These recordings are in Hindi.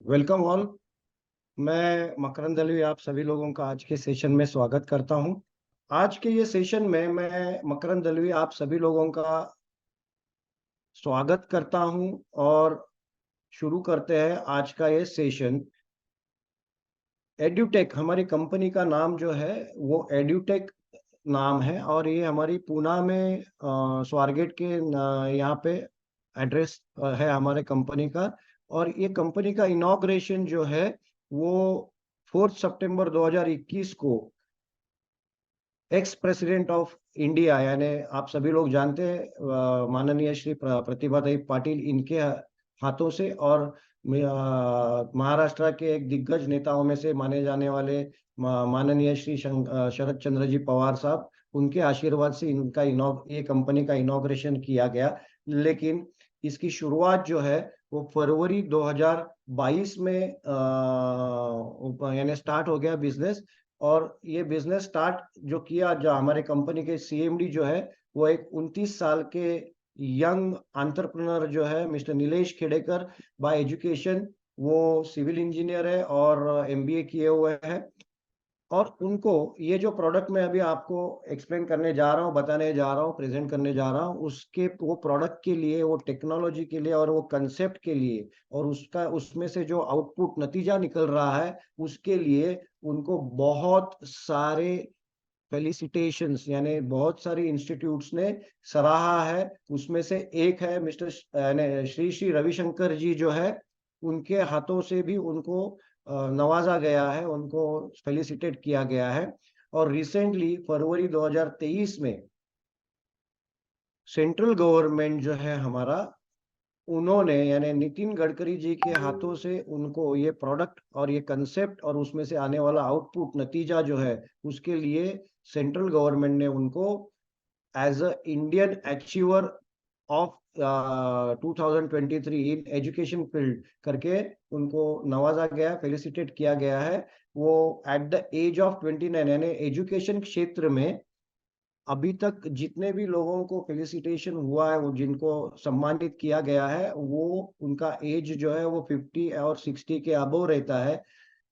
Welcome all. मैं मकरंद दलवी आप सभी लोगों का आज के सेशन में स्वागत करता हूं। आज के ये सेशन में मैं मकरंद दलवी आप सभी लोगों का स्वागत करता हूं और शुरू करते हैं आज का ये सेशन। एड्यूटेक हमारी कंपनी का नाम जो है वो एड्यूटेक नाम है और ये हमारी पूना में स्वारगेट के यहाँ पे एड्रेस है हमारे कंपनी का। और ये कंपनी का इनॉग्रेशन जो है वो 4 सितंबर 2021 को एक्स प्रेसिडेंट ऑफ इंडिया यानी आप सभी लोग जानते हैं माननीय श्री प्रतिभाताई पाटिल इनके हाथों से और महाराष्ट्र के एक दिग्गज नेताओं में से माने जाने वाले माननीय श्री शरद चंद्र जी पवार साहब उनके आशीर्वाद से इनका ये कंपनी का इनॉग्रेशन किया गया। लेकिन इसकी शुरुआत जो है वो फरवरी 2022 में यानी स्टार्ट हो गया बिजनेस। और ये बिजनेस स्टार्ट जो किया, जो हमारे कंपनी के सीएमडी जो है वो एक 29 साल के यंग एंटरप्रेन्योर जो है mister Nilesh Khedekar. Bye education वो सिविल इंजीनियर है और एमबीए किए हुए हैं। और उनको ये जो प्रोडक्ट मैं अभी आपको एक्सप्लेन करने जा रहा हूँ, बताने जा रहा हूँ, प्रेजेंट करने जा रहा हूँ, उसके वो प्रोडक्ट के लिए, वो टेक्नोलॉजी के लिए और वो कंसेप्ट के लिए और उसका उसमें से जो आउटपुट नतीजा निकल रहा है उसके लिए उनको बहुत सारे फेलिसिटेशंस यानी बहुत सारी इंस्टीट्यूट्स ने सराहा है। उसमें से एक है मिस्टर श्री श्री रविशंकर जी जो है, उनके हाथों से भी उनको नवाजा गया है, उनको फेलिसिटेट किया गया है। और रिसेंटली फरवरी 2023 में सेंट्रल गवर्नमेंट जो है हमारा, उन्होंने यानी नितिन गडकरी जी के हाथों से उनको ये प्रोडक्ट और ये कंसेप्ट और उसमें से आने वाला आउटपुट नतीजा जो है उसके लिए सेंट्रल गवर्नमेंट ने उनको as a Indian achiever of 2023 in education field करके उनको नवाजा गया, फेलिसिटेट किया गया है। वो एट द एज ऑफ 29 यानी एजुकेशन क्षेत्र में अभी तक जितने भी लोगों को फेलिसिटेशन हुआ है, वो जिनको सम्मानित किया गया है, वो उनका एज जो है वो 50 और 60 के अबव रहता है।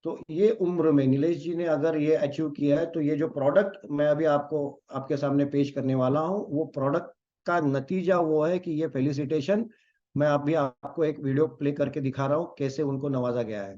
तो ये उम्र में नीलेश जी ने अगर ये अचीव किया है तो ये जो प्रोडक्ट मैं अभी आपको आपके सामने पेश करने वाला हूँ वो प्रोडक्ट का नतीजा वो है कि ये फेलिसिटेशन मैं अभी आपको एक वीडियो प्ले करके दिखा रहा हूँ कैसे उनको नवाजा गया है।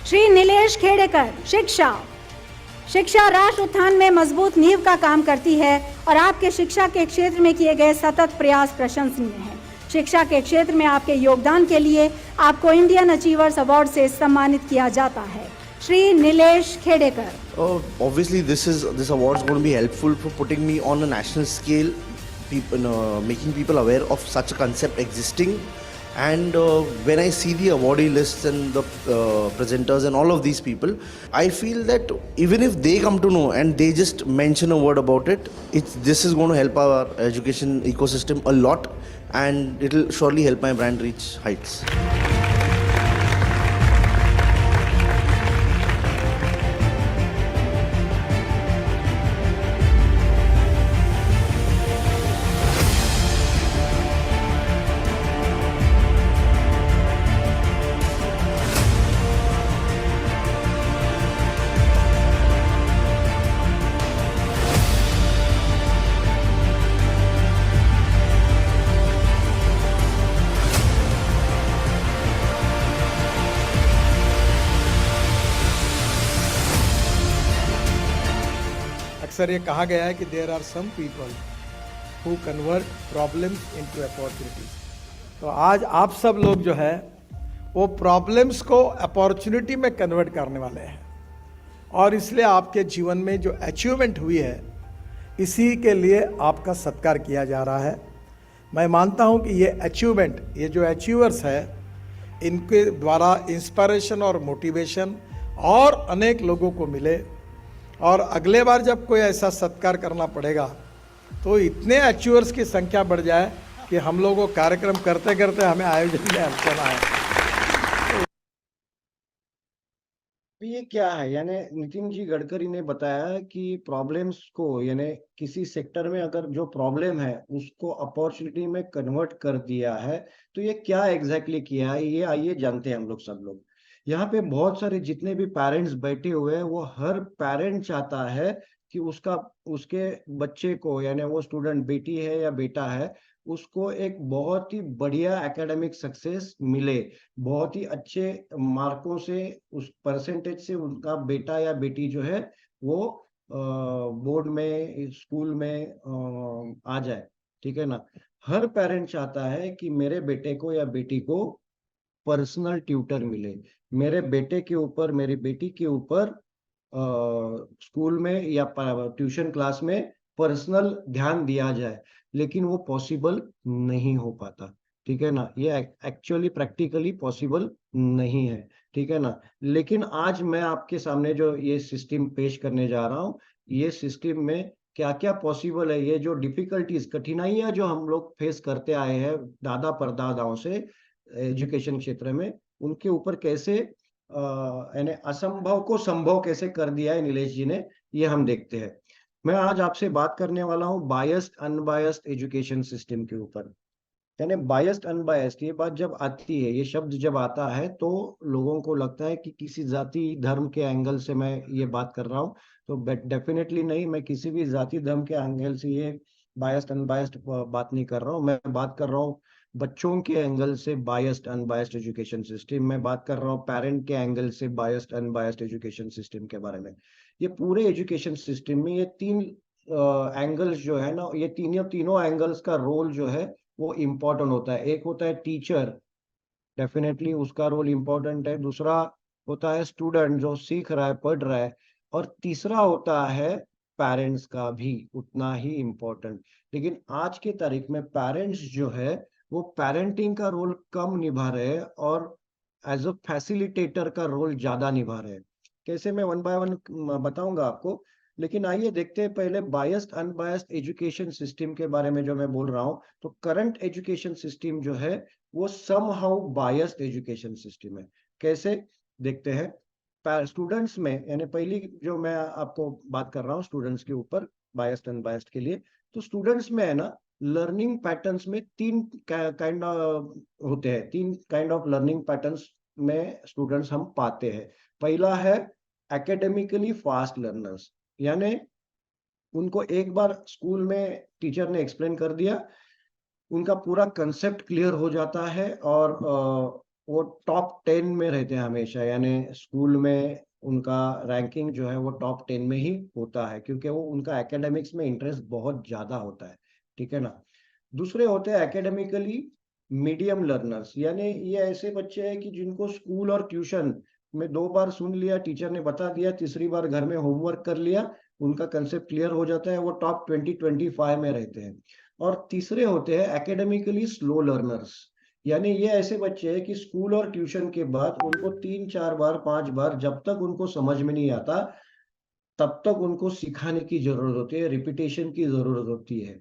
श्री नीलेश खेड़ेकर। शिक्षा राष्ट्र उत्थान में मजबूत नींव का काम करती है और आपके शिक्षा के क्षेत्र में किए गए सतत प्रयास प्रशंसनीय हैं। शिक्षा के क्षेत्र में आपके योगदान के लिए आपको इंडियन अचीवर्स अवार्ड से सम्मानित किया जाता है। Shri Nilesh Khedekar. Obviously, this award is going to be helpful for putting me on a national scale, making people aware of such a concept existing. And when I see the awardee lists and the presenters and all of these people, I feel that even if they come to know and they just mention a word about it, this is going to help our education ecosystem a lot, and it will surely help my brand reach heights. अक्सर ये कहा गया है कि there are some people who convert problems into opportunities. तो आज आप सब लोग जो है वो प्रॉब्लम्स को अपॉर्चुनिटी में कन्वर्ट करने वाले हैं, और इसलिए आपके जीवन में जो अचीवमेंट हुई है इसी के लिए आपका सत्कार किया जा रहा है। मैं मानता हूं कि ये अचीवमेंट, ये जो अचीवर्स है, इनके द्वारा इंस्पिरेशन और मोटिवेशन और अनेक लोगों को मिले, और अगले बार जब कोई ऐसा सत्कार करना पड़ेगा तो इतने अचीवर्स की संख्या बढ़ जाए कि हम लोगों को कार्यक्रम करते करते हमें आयोजन में चलना है। ये क्या है, यानी नितिन जी गडकरी ने बताया कि प्रॉब्लम्स को, यानी किसी सेक्टर में अगर जो प्रॉब्लम है उसको अपॉर्चुनिटी में कन्वर्ट कर दिया है, तो ये क्या एग्जैक्टली किया है, ये आइए जानते हैं हम लोग सब लोग। यहाँ पे बहुत सारे जितने भी पेरेंट्स बैठे हुए हैं, वो हर पेरेंट चाहता है कि उसके बच्चे को, यानी वो स्टूडेंट बेटी है या बेटा है, उसको एक बहुत ही बढ़िया एकेडमिक सक्सेस मिले, बहुत ही अच्छे मार्कों से, उस परसेंटेज से उनका बेटा या बेटी जो है वो बोर्ड में, स्कूल में आ जाए। ठीक है ना। हर पेरेंट चाहता है कि मेरे बेटे को या बेटी को पर्सनल ट्यूटर मिले, मेरे बेटे के ऊपर, मेरी बेटी के ऊपर स्कूल में या ट्यूशन क्लास में पर्सनल ध्यान दिया जाए, लेकिन वो पॉसिबल नहीं हो पाता। ठीक है ना, ये एक्चुअली प्रैक्टिकली पॉसिबल नहीं है। ठीक है ना। लेकिन आज मैं आपके सामने जो ये सिस्टम पेश करने जा रहा हूँ, ये सिस्टम में क्या क्या पॉसिबल है, ये जो डिफिकल्टीज, कठिनाइयां जो हम लोग फेस करते आए हैं दादा परदादाओं से एजुकेशन क्षेत्र में, उनके ऊपर कैसे यानी असंभव को संभव कैसे कर दिया है नीलेश जी ने, ये हम देखते हैं। मैं आज आपसे बात करने वाला हूँ बायस्ड अनबायस्ड एजुकेशन सिस्टम के ऊपर। यानी बायस्ड अनबायस्ड, ये बात जब आती है, ये शब्द जब आता है, तो लोगों को लगता है कि किसी जाति धर्म के एंगल से मैं ये बात कर रहा हूँ। तो डेफिनेटली नहीं, मैं किसी भी जाति धर्म के एंगल से ये बायस्ड अनबायस्ड बात नहीं कर रहा हूँ। मैं बात कर रहा हूँ बच्चों के एंगल से बायस्ड अनबायस्ड एजुकेशन सिस्टम। मैं बात कर रहा हूँ पेरेंट के एंगल से बायस्ड अनबायस्ड एजुकेशन सिस्टम के बारे में। ये पूरे एजुकेशन सिस्टम में ये तीन एंगल्स जो है ना, ये तीनों एंगल्स का रोल जो है वो इम्पोर्टेंट होता है। एक होता है टीचर, डेफिनेटली उसका रोल इम्पोर्टेंट है। दूसरा होता है स्टूडेंट जो सीख रहा है, पढ़ रहा है। और तीसरा होता है पेरेंट्स का भी उतना ही इम्पोर्टेंट। लेकिन आज के तारीख में पेरेंट्स जो है वो पेरेंटिंग का रोल कम निभा रहे हैं और एज अ फैसिलिटेटर का रोल ज्यादा निभा रहे हैं। कैसे, मैं वन बाय वन बताऊंगा आपको। लेकिन आइए देखते हैं पहले बायस्ड अनबायस्ड एजुकेशन सिस्टम के बारे में जो मैं बोल रहा हूँ। तो करंट एजुकेशन सिस्टम जो है वो समहाउ बायस्ड एजुकेशन सिस्टम है। कैसे, देखते हैं। स्टूडेंट्स में, यानी पहली जो मैं आपको बात कर रहा हूँ स्टूडेंट्स के ऊपर, बायस्ड अनबायस्ड के लिए, तो स्टूडेंट्स में है ना, लर्निंग पैटर्न्स में तीन काइंड होते हैं, तीन काइंड ऑफ लर्निंग पैटर्न्स में स्टूडेंट्स हम पाते हैं। पहला है एकेडमिकली फास्ट लर्नर्स, यानी उनको एक बार स्कूल में टीचर ने एक्सप्लेन कर दिया, उनका पूरा कंसेप्ट क्लियर हो जाता है और वो टॉप 10 में रहते हैं हमेशा। यानी स्कूल में उनका रैंकिंग जो है वो टॉप 10 में ही होता है, क्योंकि वो उनका एकेडमिक्स में इंटरेस्ट बहुत ज्यादा होता है। ठीक है ना। दूसरे होते हैं एकेडमिकली मीडियम लर्नर्स, यानी ये ऐसे बच्चे हैं कि जिनको स्कूल और ट्यूशन में 2 बार सुन लिया, टीचर ने बता दिया, तीसरी बार घर में होमवर्क कर लिया, उनका कंसेप्ट क्लियर हो जाता है, वो टॉप 20-25 में रहते हैं। और तीसरे होते हैं एकेडमिकली स्लो लर्नर्स, यानी ये ऐसे बच्चे हैं कि स्कूल और ट्यूशन के बाद उनको 3-4 बार 5 बार जब तक उनको समझ में नहीं आता, तब तक उनको सिखाने की जरूरत होती है, रिपीटेशन की जरूरत होती है।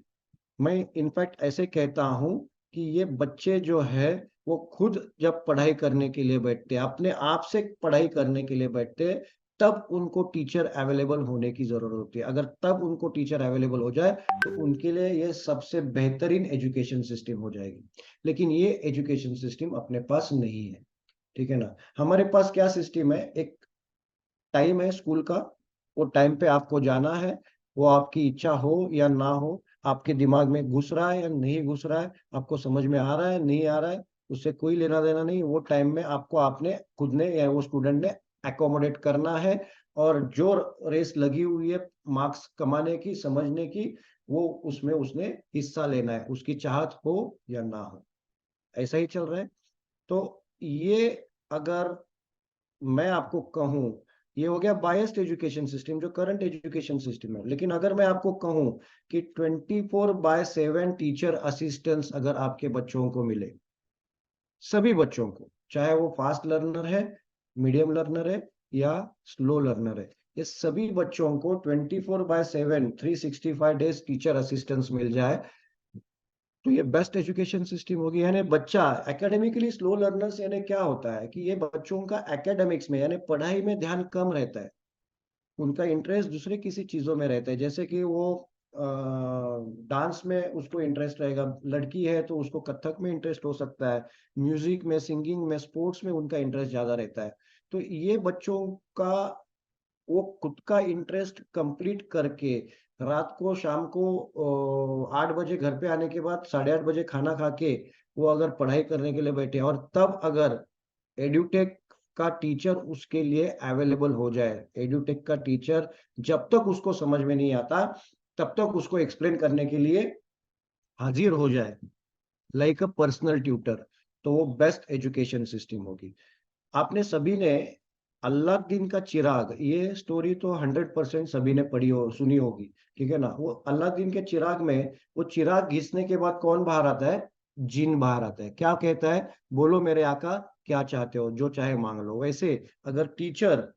मैं इनफैक्ट ऐसे कहता हूं कि ये बच्चे जो है वो खुद जब पढ़ाई करने के लिए बैठते हैं, अपने आप से पढ़ाई करने के लिए बैठते हैं, तब उनको टीचर अवेलेबल होने की जरूरत होती है। अगर तब उनको टीचर अवेलेबल हो जाए तो उनके लिए ये सबसे बेहतरीन एजुकेशन सिस्टम हो जाएगी। लेकिन ये एजुकेशन सिस्टम अपने पास नहीं है। ठीक है ना। हमारे पास क्या सिस्टम है, एक टाइम है स्कूल का, वो टाइम पे आपको जाना है, वो आपकी इच्छा हो या ना हो, आपके दिमाग में घुस रहा है या नहीं घुस रहा है, आपको समझ में आ रहा है नहीं आ रहा है, उससे कोई लेना देना नहीं। वो टाइम में आपको आपने खुद ने या वो स्टूडेंट ने एकोमोडेट करना है, और जो रेस लगी हुई है मार्क्स कमाने की, समझने की, वो उसमें उसने हिस्सा लेना है, उसकी चाहत हो या ना हो। ऐसा ही चल रहा है। तो ये, अगर मैं आपको कहूं, ये हो गया बायस्ड एजुकेशन सिस्टम जो करंट एजुकेशन सिस्टम है। लेकिन अगर मैं आपको कहूं कि 24/7 टीचर असिस्टेंस अगर आपके बच्चों को मिले, सभी बच्चों को, चाहे वो फास्ट लर्नर है, मीडियम लर्नर है या स्लो लर्नर है, ये सभी बच्चों को 24/7 365 डेज टीचर असिस्टेंस मिल जाए, तो ये बेस्ट एजुकेशन सिस्टम होगी। यानी बच्चा एकेडमिकली स्लो लर्नर्स, यानी क्या होता है कि ये बच्चों का एकेडमिक्स में यानी पढ़ाई में ध्यान कम रहता है, उनका इंटरेस्ट दूसरे किसी चीजों में रहता है। जैसे कि वो डांस में उसको इंटरेस्ट रहेगा, लड़की है तो उसको कथक में इंटरेस्ट हो सकता है, म्यूजिक में, सिंगिंग में, स्पोर्ट्स में उनका इंटरेस्ट ज्यादा रहता है। तो ये बच्चों का वो खुद का इंटरेस्ट कंप्लीट करके रात को, शाम को 8 बजे घर पे आने के बाद 8:30 बजे खाना खा के वो अगर पढ़ाई करने के लिए बैठे, और तब अगर एड्यूटेक का टीचर उसके लिए अवेलेबल हो जाए, एड्यूटेक का टीचर जब तक उसको समझ में नहीं आता तब तक उसको एक्सप्लेन करने के लिए हाजिर हो जाए, लाइक अ पर्सनल ट्यूटर, तो वो बेस्ट एजुकेशन सिस्टम होगी। आपने सभी ने अलादीन का चिराग, ये स्टोरी तो 100% सभी ने पढ़ी हो, सुनी होगी, ठीक है ना। वो अलादीन के चिराग में वो चिराग घिसने के बाद कौन बाहर आता है? जिन बाहर आता है। क्या कहता है? बोलो मेरे आका क्या चाहते हो, जो चाहे मांग लो। वैसे अगर टीचर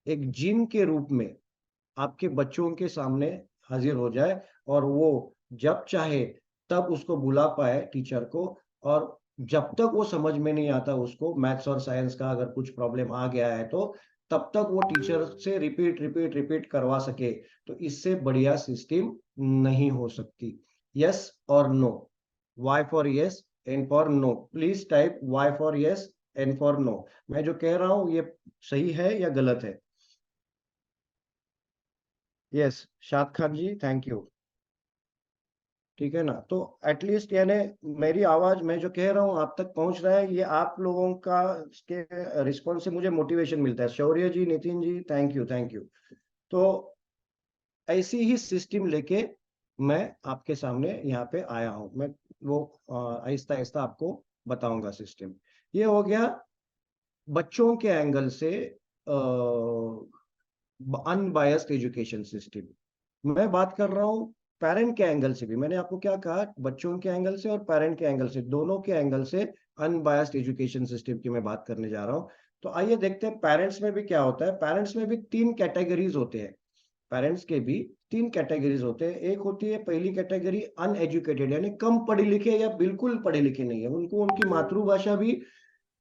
एक जिन के रूप में आपके बच्चों के सामने हाजिर हो जाए और वो जब चाहे तब उसको बुला पाए टीचर को, और जब तक वो समझ में नहीं आता उसको मैथ्स और साइंस का अगर कुछ प्रॉब्लम आ गया है तो तब तक वो टीचर से रिपीट रिपीट रिपीट करवा सके, तो इससे बढ़िया सिस्टम नहीं हो सकती। यस और no? Y for yes, N for no. Please type Y for yes, N for no. मैं जो कह रहा हूं ये सही है या गलत है? यस, शाद खान जी, थैंक यू। ठीक है ना। तो एटलीस्ट यानी मेरी आवाज, मैं जो कह रहा हूँ आप तक पहुंच रहा है, ये आप लोगों का के रिस्पॉन्स से मुझे मोटिवेशन मिलता है। शौर्य जी, Nitin ji, thank you, thank you. तो ऐसी ही सिस्टम लेके मैं आपके सामने यहाँ पे आया हूँ। मैं वो आहिस्ता आहिस्ता आपको बताऊंगा सिस्टम। ये हो गया बच्चों के एंगल से अनबायस्ड एजुकेशन सिस्टम। मैं बात कर रहा हूँ पेरेंट के एंगल से भी। मैंने आपको क्या कहा? बच्चों के एंगल से और पेरेंट के एंगल से, दोनों के एंगल से अनबायस्ड एजुकेशन सिस्टम की मैं बात करने जा रहा हूँ। तो आइए देखते हैं पेरेंट्स में भी क्या होता है। पेरेंट्स में भी 3 कैटेगरीज होते हैं। पेरेंट्स के भी 3 कैटेगरीज होते हैं। एक होती है पहली कैटेगरी अनएजुकेटेड, यानी कम पढ़े लिखे या बिल्कुल पढ़े लिखे नहीं है, उनको उनकी मातृभाषा भी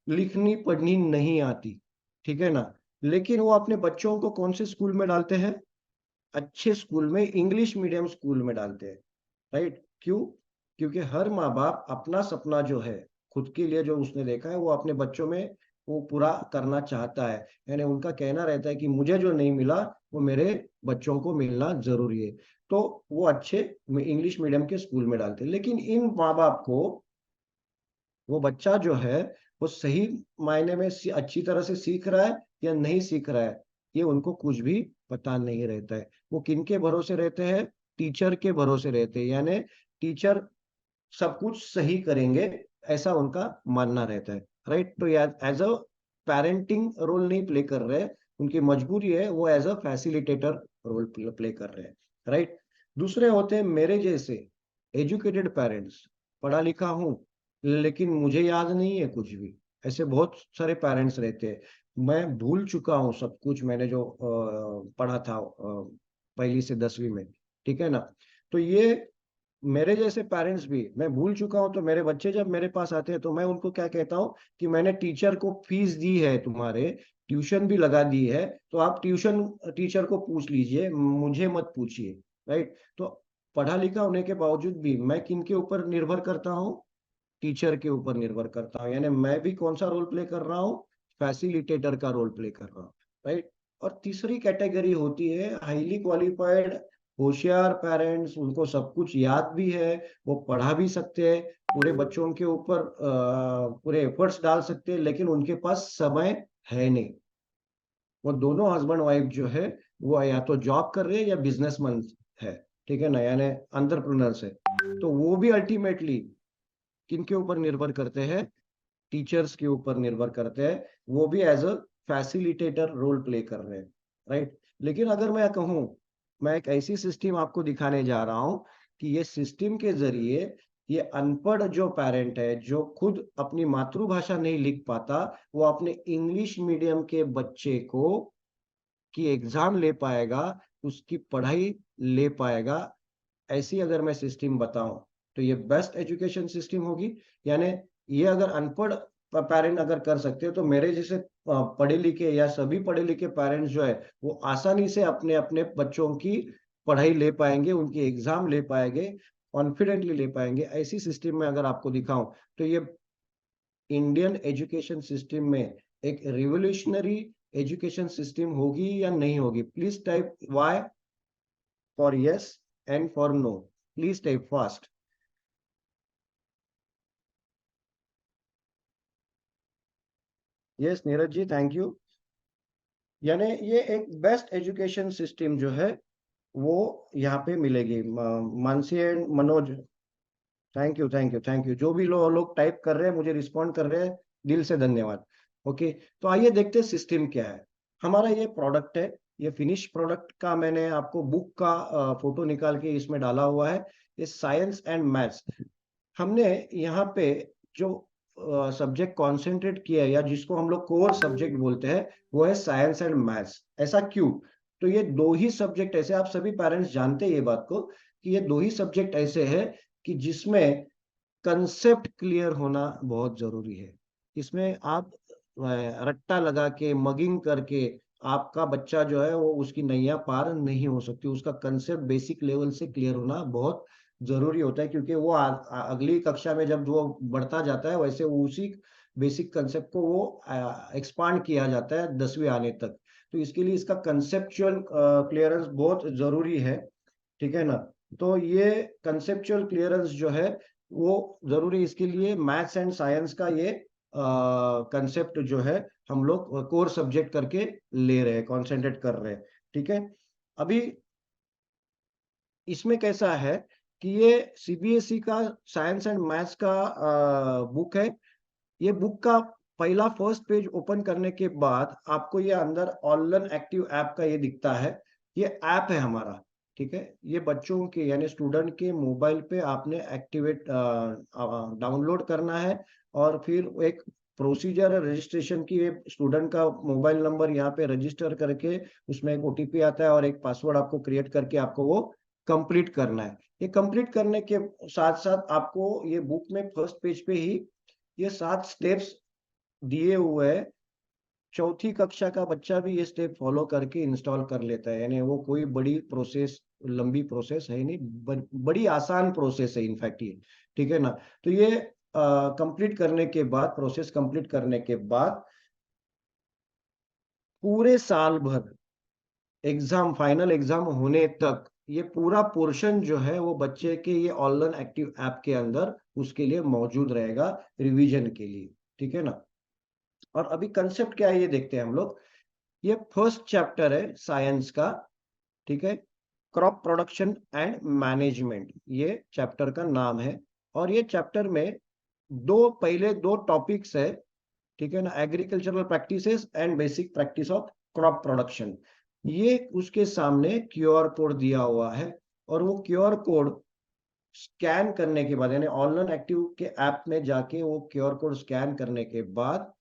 लिखनी पढ़नी नहीं आती, ठीक है ना। लेकिन वो अपने बच्चों को कौन से स्कूल में डालते हैं? अच्छे स्कूल में, इंग्लिश मीडियम स्कूल में डालते हैं। राइट? क्यों? क्योंकि हर माँ बाप अपना सपना जो है खुद के लिए, जो उसने देखा है वो अपने बच्चों में वो पूरा करना चाहता है। यानी उनका कहना रहता है कि मुझे जो नहीं मिला वो मेरे बच्चों को मिलना जरूरी है। तो वो अच्छे इंग्लिश मीडियम के स्कूल में डालते हैं। लेकिन इन माँ बाप को वो बच्चा जो है वो सही मायने में अच्छी तरह से सीख रहा है या नहीं सीख रहा है, ये उनको कुछ भी पता नहीं रहता है। वो किनके भरोसे रहते हैं? टीचर के भरोसे रहते हैं। यानी टीचर सब कुछ सही करेंगे, ऐसा उनका मानना रहता है। राइट? तो एज अ पेरेंटिंग रोल नहीं प्ले कर रहे, उनकी मजबूरी है, वो as a facilitator role play कर रहे हैं। राइट? दूसरे होते हैं मेरे जैसे एजुकेटेड पेरेंट्स। पढ़ा लिखा हूं लेकिन मुझे याद नहीं है कुछ भी, ऐसे बहुत सारे पेरेंट्स रहते हैं। मैं भूल चुका हूँ सब कुछ, मैंने जो पढ़ा था पहली से 10वीं में, ठीक है ना। तो ये मेरे जैसे पेरेंट्स भी, मैं भूल चुका हूं, तो मेरे बच्चे जब मेरे पास आते हैं तो मैं उनको क्या कहता हूं कि मैंने टीचर को फीस दी है, तुम्हारे ट्यूशन भी लगा दी है, तो आप ट्यूशन टीचर को पूछ लीजिए, मुझे मत पूछिए। राइट? तो पढ़ा लिखा होने के बावजूद भी मैं किनके ऊपर निर्भर करता हूँ? टीचर के ऊपर निर्भर करता हूँ। यानी मैं भी कौन सा रोल प्ले कर रहा हूँ? फैसिलिटेटर का रोल प्ले कर रहा हूँ। राइट? और तीसरी कैटेगरी होती है हाईली क्वालिफाइड होशियार पेरेंट्स, उनको सब कुछ याद भी है, वो पढ़ा भी सकते हैं, पूरे बच्चों के ऊपर पूरे एफर्ट्स डाल सकते हैं, लेकिन उनके पास समय है नहीं। वो दोनों हस्बैंड वाइफ जो है वो या तो जॉब कर रहे हैं या बिजनेसमैन है, ठीक है ना, यानी एंटरप्रेन्योर्स है। तो वो भी अल्टीमेटली किनके ऊपर निर्भर करते हैं? टीचर्स के ऊपर निर्भर करते हैं। वो भी as a facilitator role play कर रहे हैं। राइट? लेकिन अगर मैं कहूँ, मैं एक ऐसी सिस्टम आपको दिखाने जा रहा हूं कि ये सिस्टम के जरिए ये अनपढ़ जो पेरेंट है, जो खुद अपनी मातृभाषा नहीं लिख पाता, वो अपने इंग्लिश मीडियम के बच्चे को की एग्जाम ले पाएगा, उसकी पढ़ाई ले पाएगा। ऐसी अगर मैं सिस्टम बताऊं तो ये बेस्ट एजुकेशन सिस्टम होगी। यानी ये अगर अनपढ़ पेरेंट अगर कर सकते हो तो मेरे जैसे पढ़े लिखे या सभी पढ़े लिखे पेरेंट्स जो है वो आसानी से अपने अपने बच्चों की पढ़ाई ले पाएंगे, उनकी एग्जाम ले पाएंगे, कॉन्फिडेंटली ले पाएंगे। ऐसी सिस्टम में अगर आपको दिखाऊं तो ये इंडियन एजुकेशन सिस्टम में एक रिवोल्यूशनरी एजुकेशन सिस्टम होगी या नहीं होगी? Please type Y for yes and for no. Please type fast. Yes Neeraj ji, thank you. यानी ये एक बेस्ट एजुकेशन सिस्टम जो है वो यहाँ पे मिलेगी। Mansi and Manoj, thank you thank you thank you. जो भी लोग टाइप कर रहे हैं, मुझे रिस्पॉन्ड कर रहे हैं, दिल से धन्यवाद। ओके, तो आइए देखते हैं सिस्टम क्या है। हमारा ये प्रोडक्ट है, ये फिनिश प्रोडक्ट का मैंने आपको बुक का फोटो निकाल के इसमें डाला हुआ है। ये साइंस एंड मैथ्स हमने यहाँ पे जो सब्जेक्ट कॉन्सेंट्रेट किया है या जिसको हम लोग कोर सब्जेक्ट बोलते हैं वो है साइंस एंड मैथ्स। ऐसा क्यों? तो ये दो ही सब्जेक्ट ऐसे, आप सभी पेरेंट्स जानते हैं ये बात को, कि ये दो ही सब्जेक्ट ऐसे है कि जिसमें कंसेप्ट क्लियर होना बहुत जरूरी है। इसमें आप रट्टा लगा के मगिंग करके आपका बच्चा जो है वो उसकी नैया पार नहीं हो सकती। उसका कंसेप्ट बेसिक लेवल से क्लियर होना बहुत जरूरी होता है, क्योंकि वो अगली कक्षा में जब वो बढ़ता जाता है वैसे वो उसी बेसिक कंसेप्ट को वो एक्सपांड किया जाता है 10वीं आने तक। तो इसके लिए इसका कंसेप्चुअल क्लियरेंस बहुत जरूरी है, ठीक है ना। तो ये कंसेप्चुअल क्लियरेंस जो है वो जरूरी, इसके लिए मैथ्स एंड साइंस का ये कंसेप्ट जो है हम लोग कोर सब्जेक्ट करके ले रहे हैं, कॉन्सेंट्रेट कर रहे हैं, ठीक है। अभी इसमें कैसा है कि ये सीबीएसई का साइंस एंड मैथ्स का बुक है। ये बुक का पहला फर्स्ट पेज ओपन करने के बाद आपको ये अंदर ऑनलाइन एक्टिव ऐप का ये दिखता है। ये ऐप है हमारा, ठीक है। ये बच्चों के यानी स्टूडेंट के मोबाइल पे आपने एक्टिवेट डाउनलोड करना है और फिर एक प्रोसीजर है रजिस्ट्रेशन की। स्टूडेंट का मोबाइल नंबर यहाँ पे रजिस्टर करके उसमें एक ओटीपी आता है और एक पासवर्ड आपको क्रिएट करके आपको वो कंप्लीट करना है। ये कंप्लीट करने के साथ साथ आपको ये बुक में फर्स्ट पेज पे ही ये 7 स्टेप्स दिए हुए हैं। चौथी कक्षा का बच्चा भी ये स्टेप फॉलो करके इंस्टॉल कर लेता है। यानी वो कोई बड़ी प्रोसेस, लंबी प्रोसेस है नहीं, बड़ी आसान प्रोसेस है इनफैक्ट ये, ठीक है ना। तो ये कंप्लीट करने के बाद, प्रोसेस कंप्लीट करने के बाद पूरे साल भर एग्जाम, फाइनल एग्जाम होने तक ये पूरा पोर्शन जो है वो बच्चे के ये ऑनलाइन एक्टिव ऐप के अंदर उसके लिए मौजूद रहेगा रिवीजन के लिए, ठीक है ना। और अभी कंसेप्ट क्या है ये देखते हैं हम लोग। ये फर्स्ट चैप्टर है साइंस का, ठीक है। क्रॉप प्रोडक्शन एंड मैनेजमेंट ये चैप्टर का नाम है। और ये चैप्टर में पहले दो टॉपिक्स है, ठीक है ना। Agricultural practices and basic practice of crop production. ये उसके सामने क्यूआर कोड दिया हुआ है और वो क्यूआर कोड स्कैन करने के बाद, यानी ऑनलाइन एक्टिव के ऐप में जाके वो क्यूआर कोड स्कैन करने के बाद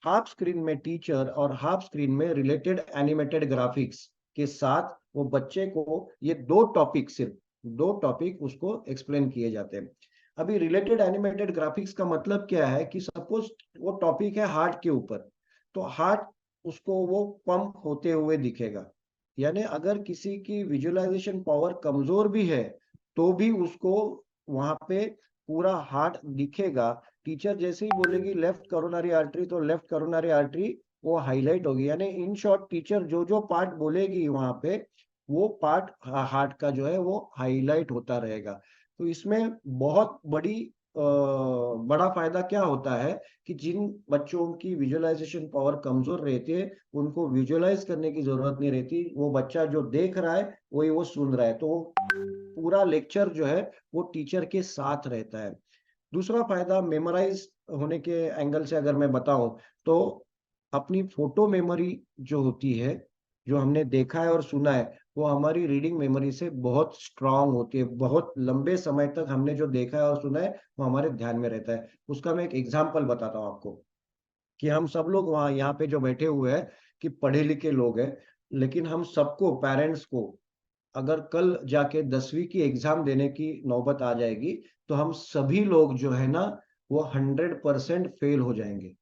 हाफ स्क्रीन में टीचर और हाफ स्क्रीन में रिलेटेड एनिमेटेड ग्राफिक्स के साथ वो बच्चे को ये सिर्फ दो टॉपिक उसको एक्सप्लेन किए जाते हैं। अभी रिलेटेड एनिमेटेड ग्राफिक्स का मतलब क्या है कि सपोज वो टॉपिक है हार्ट के ऊपर, तो हार्ट उसको वो पंप होते हुए दिखेगा। यानी अगर किसी की विजुअलाइजेशन पावर कमजोर भी है तो भी उसको वहां पे पूरा हार्ट दिखेगा। टीचर जैसे ही बोलेगी लेफ्ट करोनरी आर्टरी, तो लेफ्ट करोनरी आर्टरी वो हाईलाइट होगी। यानी इन शॉर्ट टीचर जो जो पार्ट बोलेगी वहां पे वो पार्ट हार्ट का जो है वो हाईलाइट होता रहेगा। तो इसमें बहुत बड़ा फायदा क्या होता है कि जिन बच्चों की विजुअलाइजेशन पावर कमजोर रहती है उनको विजुअलाइज करने की जरूरत नहीं रहती। वो बच्चा जो देख रहा है वही वो सुन रहा है, तो वो पूरा लेक्चर जो है वो टीचर के साथ रहता है। दूसरा फायदा मेमोराइज होने के एंगल से अगर मैं बताऊं तो अपनी फोटो मेमोरी जो होती है, जो हमने देखा है और सुना है, वो हमारी रीडिंग मेमोरी से बहुत स्ट्रांग होती है। बहुत लंबे समय तक हमने जो देखा है और सुना है वो हमारे ध्यान में रहता है। उसका मैं एक एग्जांपल बताता हूँ आपको कि हम सब लोग वहाँ यहाँ पे जो बैठे हुए हैं कि पढ़े लिखे लोग हैं, लेकिन हम सबको, पेरेंट्स को अगर कल जाके 10वीं की एग्जाम देने की नौबत आ जाएगी तो हम सभी लोग जो है ना वो 100% फेल हो जाएंगे।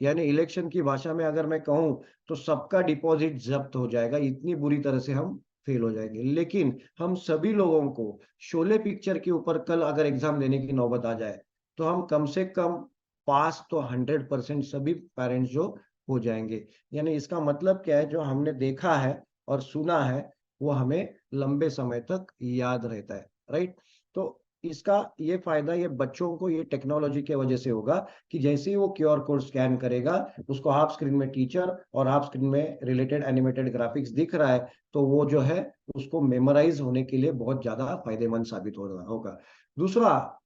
यानी इलेक्शन की भाषा में अगर मैं कहूं तो सबका डिपॉजिट जब्त हो जाएगा, इतनी बुरी तरह से हम फेल हो जाएंगे। लेकिन हम सभी लोगों को शोले पिक्चर के ऊपर कल अगर एग्जाम देने की नौबत आ जाए तो हम कम से कम पास तो 100% सभी पेरेंट्स जो हो जाएंगे। यानी इसका मतलब क्या है, जो हमने देखा है और सुना है वो हमें लंबे समय तक याद रहता है, राइट। तो इसका ये फायदा ये बच्चों को ये टेक्नोलॉजी की वजह से होगा कि जैसे ही वो क्यूआर कोड स्कैन करेगा उसको हाफ स्क्रीन में टीचर और हाफ स्क्रीन में रिलेटेड एनिमेटेड ग्राफिक्स दिख रहा है, तो वो जो है उसको मेमोराइज होने के लिए बहुत ज्यादा फायदेमंद साबित होगा। दूसरा,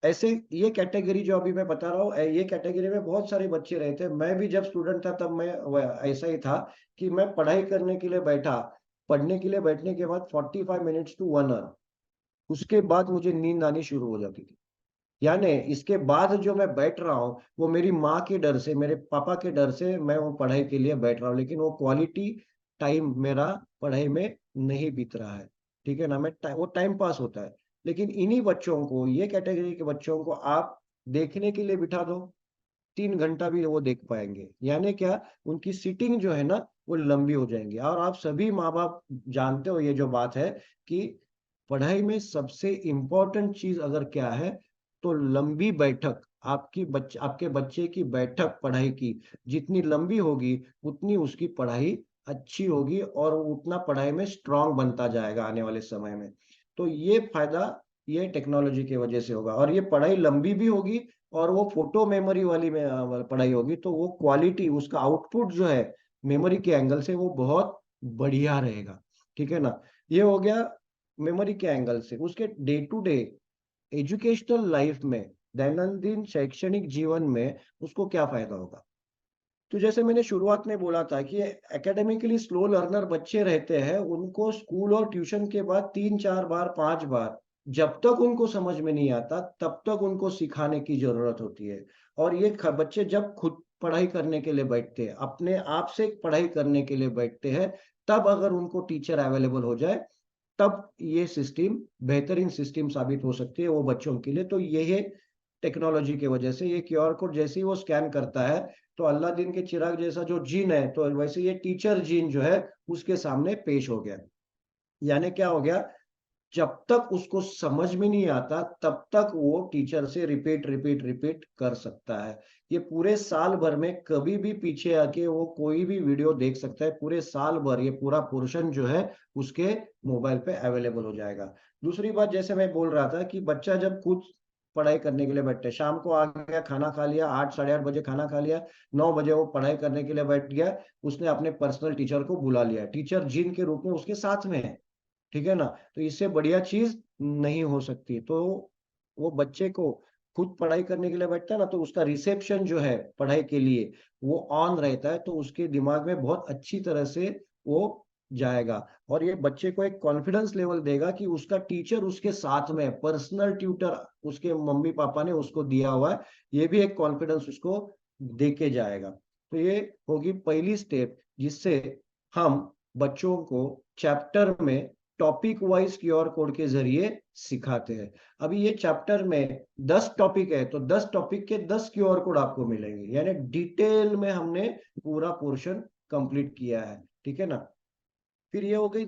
ऐसे ये कैटेगरी जो अभी मैं बता रहा हूँ, ये कैटेगरी में बहुत सारे बच्चे रहते हैं। मैं भी जब स्टूडेंट था तब मैं ऐसा ही था कि मैं पढ़ाई करने के लिए बैठा, पढ़ने के लिए बैठने के बाद 45 मिनट्स टू 1 आवर, उसके बाद मुझे नींद आनी शुरू हो जाती थी। यानी इसके बाद जो मैं बैठ रहा हूँ वो मेरी माँ के डर से, मेरे पापा के डर से मैं वो पढ़ाई के लिए बैठ रहा हूँ, लेकिन वो क्वालिटी टाइम मेरा पढ़ाई में नहीं बीत रहा है। ठीक है ना, वो टाइम पास होता है। लेकिन इन्हीं बच्चों को, ये कैटेगरी के बच्चों को आप देखने के लिए बिठा दो, 3 घंटा भी वो देख पाएंगे। यानी क्या, उनकी सीटिंग जो है ना वो लंबी हो जाएंगी। और आप सभी माँ बाप जानते हो ये जो बात है कि पढ़ाई में सबसे इम्पोर्टेंट चीज अगर क्या है तो लंबी बैठक। आपके बच्चे की बैठक पढ़ाई की जितनी लंबी होगी उतनी उसकी पढ़ाई अच्छी होगी और वो उतना पढ़ाई में स्ट्रांग बनता जाएगा आने वाले समय में। तो ये फायदा ये टेक्नोलॉजी की वजह से होगा। और ये पढ़ाई लंबी भी होगी और वो फोटो मेमोरी वाली में पढ़ाई होगी, तो वो क्वालिटी, उसका आउटपुट जो है मेमोरी के एंगल से वो बहुत बढ़िया रहेगा। ठीक है ना, ये हो गया मेमोरी के एंगल से। उसके day to day educational life में, दैनंदिन शैक्षणिक जीवन में उसको क्या फायदा होगा। तो जैसे मैंने शुरुआत में बोला था कि एकेडमिकली स्लो लर्नर बच्चे रहते हैं, उनको स्कूल और ट्यूशन के बाद 3-4 बार 5 बार जब तक उनको समझ में नहीं आता तब तक उनको सिखाने की जरूरत होती है। और ये बच्चे जब खुद पढ़ाई करने के लिए बैठते हैं, अपने आप से पढ़ाई करने के लिए बैठते हैं, तब अगर उनको टीचर अवेलेबल हो जाए तब ये सिस्टम बेहतरीन सिस्टम साबित हो सकती है वो बच्चों के लिए। तो ये टेक्नोलॉजी की वजह से ये क्यूआर कोड जैसे ही वो स्कैन करता है तो अल्लादीन के चिराग जैसा जो जीन है, तो वैसे ये टीचर जीन जो है उसके सामने पेश हो गया। यानी क्या हो गया, जब तक उसको समझ में नहीं आता तब तक वो टीचर से रिपीट रिपीट रिपीट कर सकता है। ये पूरे साल भर में कभी भी पीछे आके वो कोई भी वीडियो देख सकता है, पूरे साल भर ये पूरा पोर्शन जो है उसके मोबाइल पे अवेलेबल हो जाएगा। दूसरी बात, जैसे मैं बोल रहा था कि बच्चा जब खुद पढ़ाई करने के लिए बैठते, शाम को आ गया, खाना खा लिया, 8-8:30 बजे खाना खा लिया, 9 बजे वो पढ़ाई करने के लिए बैठ गया, उसने अपने पर्सनल टीचर को बुला लिया, टीचर जिन के रूप में उसके साथ में है। ठीक है ना, तो इससे बढ़िया चीज नहीं हो सकती। तो वो बच्चे को खुद पढ़ाई करने के लिए बैठता है ना, तो उसका रिसेप्शन जो है पढ़ाई के लिए वो ऑन रहता है, तो उसके दिमाग में बहुत अच्छी तरह से वो जाएगा। और ये बच्चे को एक कॉन्फिडेंस लेवल देगा कि उसका टीचर उसके साथ में, पर्सनल ट्यूटर उसके मम्मी पापा ने उसको दिया हुआ है, ये भी एक कॉन्फिडेंस उसको दे के जाएगा। तो ये होगी पहली स्टेप जिससे हम बच्चों को चैप्टर में टॉपिक वाइज क्यूआर कोड के जरिए सिखाते हैं। अभी ये चैप्टर में 10 टॉपिक है तो 10 टॉपिक के 10 क्यूआर कोड आपको मिलेंगे, यानी डिटेल में हमने पूरा पोर्शन कंप्लीट किया है। ठीक है ना, फिर ये हो गई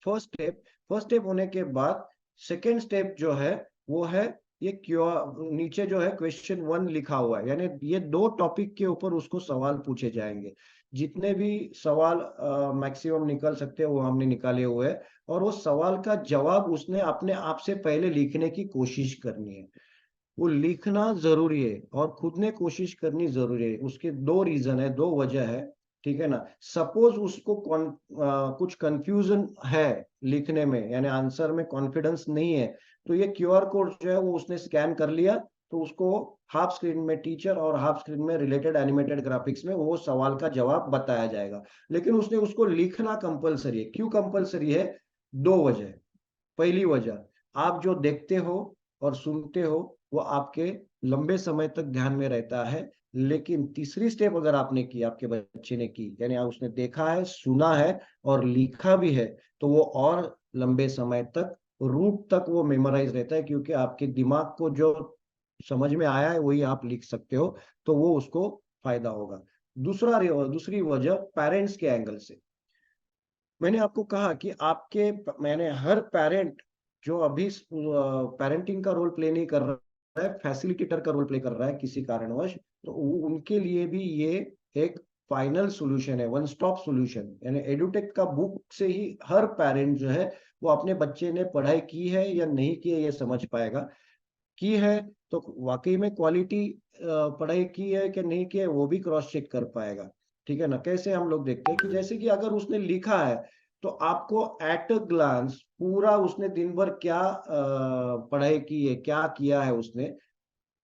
फर्स्ट स्टेप। फर्स्ट स्टेप होने के बाद सेकेंड स्टेप जो है वो है ये क्यूआर, नीचे जो है क्वेश्चन 1 लिखा हुआ है, यानी ये 2 टॉपिक के ऊपर उसको सवाल पूछे जाएंगे। जितने भी सवाल मैक्सिमम निकल सकते हैं वो हमने निकाले हुए हैं, और वो सवाल का जवाब उसने अपने आप से पहले लिखने की कोशिश करनी है। वो लिखना जरूरी है और खुद ने कोशिश करनी जरूरी है। उसके 2 रीजन है, 2 वजह है। ठीक है ना, सपोज उसको कुछ कंफ्यूजन है लिखने में, यानी आंसर में कॉन्फिडेंस नहीं है, तो ये क्यूआर कोड जो है वो उसने स्कैन कर लिया, तो उसको हाफ स्क्रीन में टीचर और हाफ स्क्रीन में रिलेटेड एनिमेटेड ग्राफिक्स में वो सवाल का जवाब बताया जाएगा। लेकिन उसने उसको लिखना कंपलसरी है। क्यों कंपलसरी है? 2 वजह। पहली वजह, आप जो देखते हो और सुनते हो वो आपके लंबे समय तक ध्यान में रहता है, लेकिन तीसरी स्टेप अगर आपने की, आपके बच्चे ने की, यानी उसने देखा है, सुना है और लिखा भी है, तो वो और लंबे समय तक, रूट तक वो मेमोराइज रहता है, क्योंकि आपके दिमाग को जो समझ में आया है वही आप लिख सकते हो, तो वो उसको फायदा होगा। दूसरी वजह पेरेंट्स के एंगल से, मैंने आपको कहा कि मैंने हर पेरेंट जो अभी पेरेंटिंग का रोल प्ले नहीं कर रहा है, फैसिलिटेटर का रोल प्ले कर रहा है किसी कारणवश, तो उनके लिए भी ये एक फाइनल सॉल्यूशन है, वन स्टॉप सॉल्यूशन। यानी एडुटेक का बुक से ही हर पेरेंट जो है वो अपने बच्चे ने पढ़ाई की है या नहीं की है ये समझ पाएगा। की है तो वाकई में क्वालिटी पढ़ाई की है कि नहीं की है वो भी क्रॉस चेक कर पाएगा। ठीक है ना? कैसे हम लोग देखते हैं कि जैसे कि अगर उसने लिखा है तो आपको एट अ ग्लांस पूरा उसने दिन भर क्या पढ़ाई की है, क्या किया है उसने,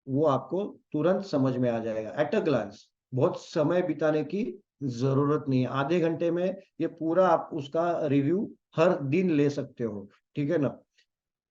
वो आपको तुरंत समझ में आ जाएगा एट अ ग्लांस। बहुत समय बिताने की जरूरत नहीं है, आधे घंटे में ये पूरा आप उसका रिव्यू हर दिन ले सकते हो। ठीक है ना?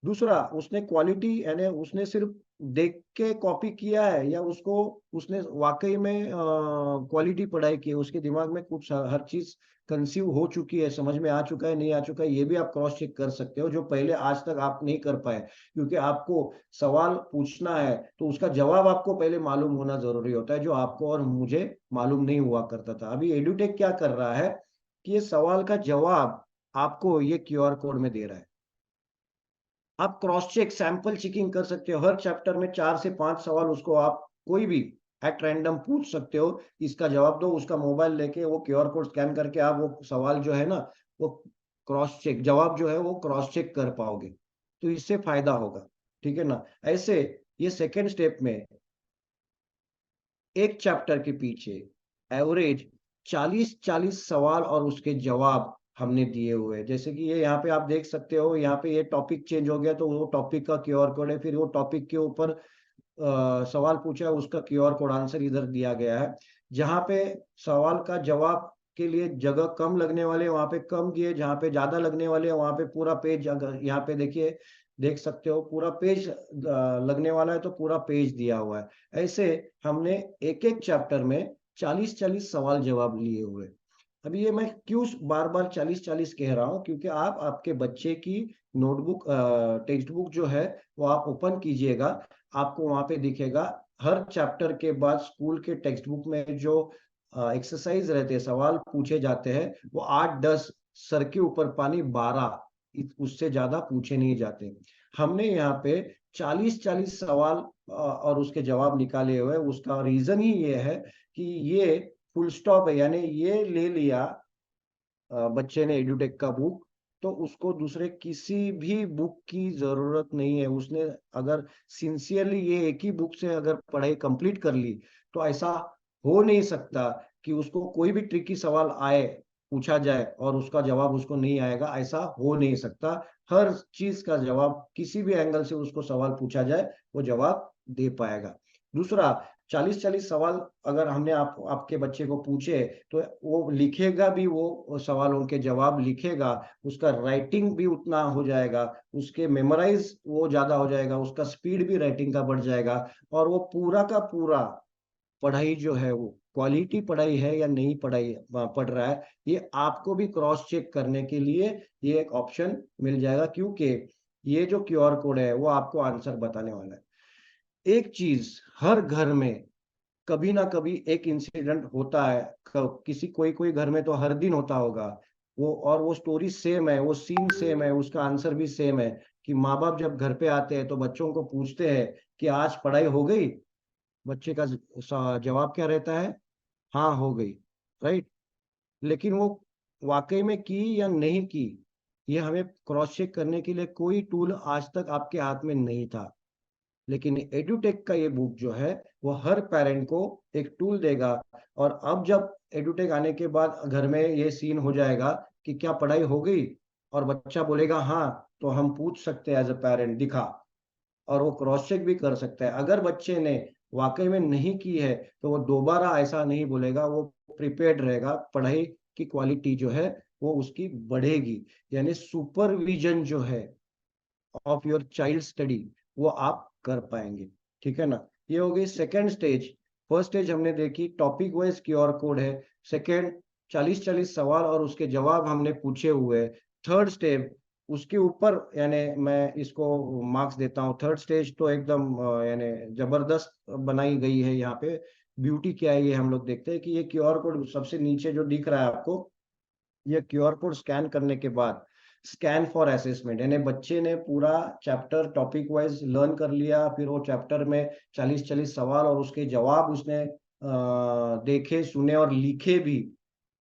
दूसरा, उसने क्वालिटी यानी उसने सिर्फ देख के कॉपी किया है या उसको उसने वाकई में क्वालिटी पढ़ाई की है, उसके दिमाग में कुछ हर चीज कंसीव हो चुकी है, समझ में आ चुका है, नहीं आ चुका है, ये भी आप क्रॉस चेक कर सकते हो, जो पहले आज तक आप नहीं कर पाए। क्योंकि आपको सवाल पूछना है तो उसका जवाब आपको पहले मालूम होना जरूरी होता है, जो आपको और मुझे मालूम नहीं हुआ करता था। अभी एडुटेक क्या कर रहा है कि ये सवाल का जवाब आपको ये QR कोड में दे रहा है। आप क्रॉस चेक, सैंपल चेकिंग कर सकते हो, हर चैप्टर में 4 से 5 सवाल उसको आप कोई भी एट रैंडम पूछ सकते हो, इसका जवाब दो। उसका मोबाइल लेके वो QR कोड स्कैन करके आप वो सवाल जो है ना वो क्रॉस चेक, जवाब जो है वो क्रॉस चेक कर पाओगे, तो इससे फायदा होगा। ठीक है ना? ऐसे ये सेकेंड स्टेप में एक चैप्टर के पीछे एवरेज 40-40 सवाल और उसके जवाब हमने दिए हुए हैं। जैसे कि ये यहाँ पे आप देख सकते हो, यहाँ पे ये टॉपिक चेंज हो गया तो वो टॉपिक का QR कोड है, फिर वो टॉपिक के ऊपर सवाल पूछा है उसका QR कोड आंसर इधर दिया गया है। जहाँ पे सवाल का जवाब के लिए जगह कम लगने वाले वहां पे कम दिए, जहाँ पे ज्यादा लगने वाले वहां पे पूरा पेज, अगर यहाँ पे देखिए देख सकते हो पूरा पेज लगने वाला है तो पूरा पेज दिया हुआ है। ऐसे हमने एक एक चैप्टर में 40-40 सवाल जवाब लिए हुए। अभी ये मैं क्यों बार बार 40-40 कह रहा हूँ, क्योंकि आप आपके बच्चे की नोटबुक, टेक्स्ट बुक जो है वो आप ओपन कीजिएगा, आपको वहां पे दिखेगा हर चैप्टर के बाद स्कूल के टेक्स्ट बुक में जो एक्सरसाइज रहते हैं, सवाल पूछे जाते हैं, वो 8-10, सर के ऊपर पानी 12, उससे ज्यादा पूछे नहीं जाते। हमने यहाँ पे 40-40 सवाल और उसके जवाब निकाले हुए। उसका रीजन ही ये है कि ये फुल स्टॉप है, यानी ये ले लिया बच्चे ने एडुटेक का बुक, तो उसको दूसरे किसी भी बुक की जरूरत नहीं है। उसने अगर सिंसियरली ये एक ही बुक से अगर पढ़ाई कंप्लीट कर ली तो ऐसा हो नहीं सकता कि उसको कोई भी ट्रिकी सवाल आए, पूछा जाए और उसका जवाब उसको नहीं आएगा, ऐसा हो नहीं सकता। हर चीज का जवाब किसी भी एंगल से उसको सवाल पूछा जाए वो जवाब दे पाएगा। दूसरा, 40-40 सवाल अगर हमने आपके बच्चे को पूछे तो वो लिखेगा भी, वो सवालों के जवाब लिखेगा, उसका राइटिंग भी उतना हो जाएगा, उसके मेमोराइज वो ज्यादा हो जाएगा, उसका स्पीड भी राइटिंग का बढ़ जाएगा, और वो पूरा का पूरा पढ़ाई जो है वो क्वालिटी पढ़ाई है या नहीं पढ़ाई पढ़ रहा है, ये आपको भी क्रॉस चेक करने के लिए ये एक ऑप्शन मिल जाएगा, क्योंकि ये जो QR कोड है वो आपको आंसर बताने वाला है। एक चीज, हर घर में कभी ना कभी एक इंसिडेंट होता है, किसी कोई कोई घर में तो हर दिन होता होगा वो, और वो स्टोरी सेम है, वो सीन सेम है, उसका आंसर भी सेम है, कि माँ बाप जब घर पे आते हैं तो बच्चों को पूछते हैं कि आज पढ़ाई हो गई, बच्चे का जवाब क्या रहता है? हाँ हो गई, राइट। लेकिन वो वाकई में की या नहीं की, ये हमें क्रॉस चेक करने के लिए कोई टूल आज तक आपके हाथ में नहीं था। लेकिन एडुटेक का ये बुक जो है वो हर पेरेंट को एक टूल देगा। और अब जब एडुटेक आने के बाद घर में ये सीन हो जाएगा कि क्या पढ़ाई हो गई, और बच्चा बोलेगा हाँ, तो हम पूछ सकते हैं एज अ पेरेंट, दिखा, और वो क्रॉस चेक भी कर सकता है। अगर बच्चे ने वाकई में नहीं की है तो वो दोबारा ऐसा नहीं बोलेगा, वो प्रिपेयर्ड रहेगा, पढ़ाई की क्वालिटी जो है वो उसकी बढ़ेगी। यानी सुपरविजन जो है ऑफ योर चाइल्ड स्टडी वो आप कर पाएंगे। ठीक है ना? ये हो गई सेकेंड स्टेज। फर्स्ट स्टेज हमने देखी, टॉपिक वाइज QR कोड है। सेकेंड, 40-40 सवाल और उसके जवाब हमने पूछे हुए। थर्ड स्टेप, उसके ऊपर यानी मैं इसको मार्क्स देता हूँ। थर्ड स्टेज तो एकदम यानी जबरदस्त बनाई गई है। यहाँ पे ब्यूटी क्या है ये हम लोग देखते हैं कि ये क्यूआर कोड सबसे नीचे जो दिख रहा है आपको, ये क्यूआर कोड स्कैन करने के बाद स्कैन फॉर असेसमेंट, यानी बच्चे ने पूरा चैप्टर टॉपिक वाइज लर्न कर लिया, फिर वो चैप्टर में 40-40 सवाल और उसके जवाब उसने देखे, सुने और लिखे भी,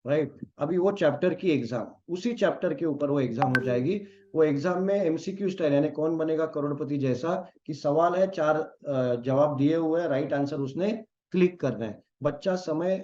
राइट। अभी वो चैप्टर की एग्जाम, उसी चैप्टर के ऊपर वो एग्जाम हो जाएगी। वो एग्जाम में एमसीक्यू स्टाइल, यानी कौन बनेगा करोड़पति जैसा कि सवाल है, 4 जवाब दिए हुए हैं, राइट आंसर उसने क्लिक करना है। बच्चा समय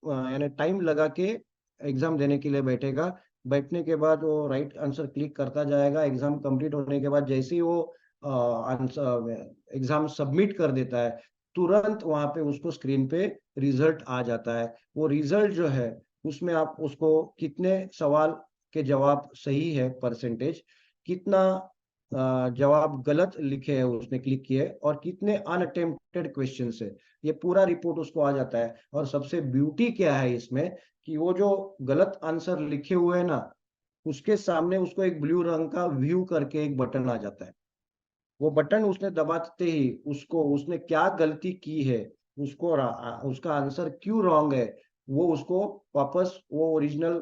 यानी टाइम लगा के एग्जाम देने के लिए बैठेगा। बैठने के बाद वो राइट आंसर क्लिक करता जाएगा। एग्जाम कंप्लीट होने के बाद जैसे ही वो आंसर एग्जाम सबमिट कर देता है, तुरंत वहां पे उसको स्क्रीन पे रिजल्ट आ जाता है। वो रिजल्ट जो है उसमें आप उसको कितने सवाल के जवाब सही है परसेंटेज, कितना जवाब गलत लिखे हैं उसने क्लिक किए, और कितने अनअटेम्प्टेड क्वेश्चन है, ये पूरा रिपोर्ट उसको आ जाता है। और सबसे ब्यूटी क्या है इसमें कि वो जो गलत आंसर लिखे हुए हैं ना, उसके सामने उसको एक ब्लू रंग का व्यू करके एक बटन आ जाता है। वो बटन उसने दबाते ही उसको उसने क्या गलती की है, उसको उसका आंसर क्यों रॉन्ग है, वो उसको वापस वो ओरिजिनल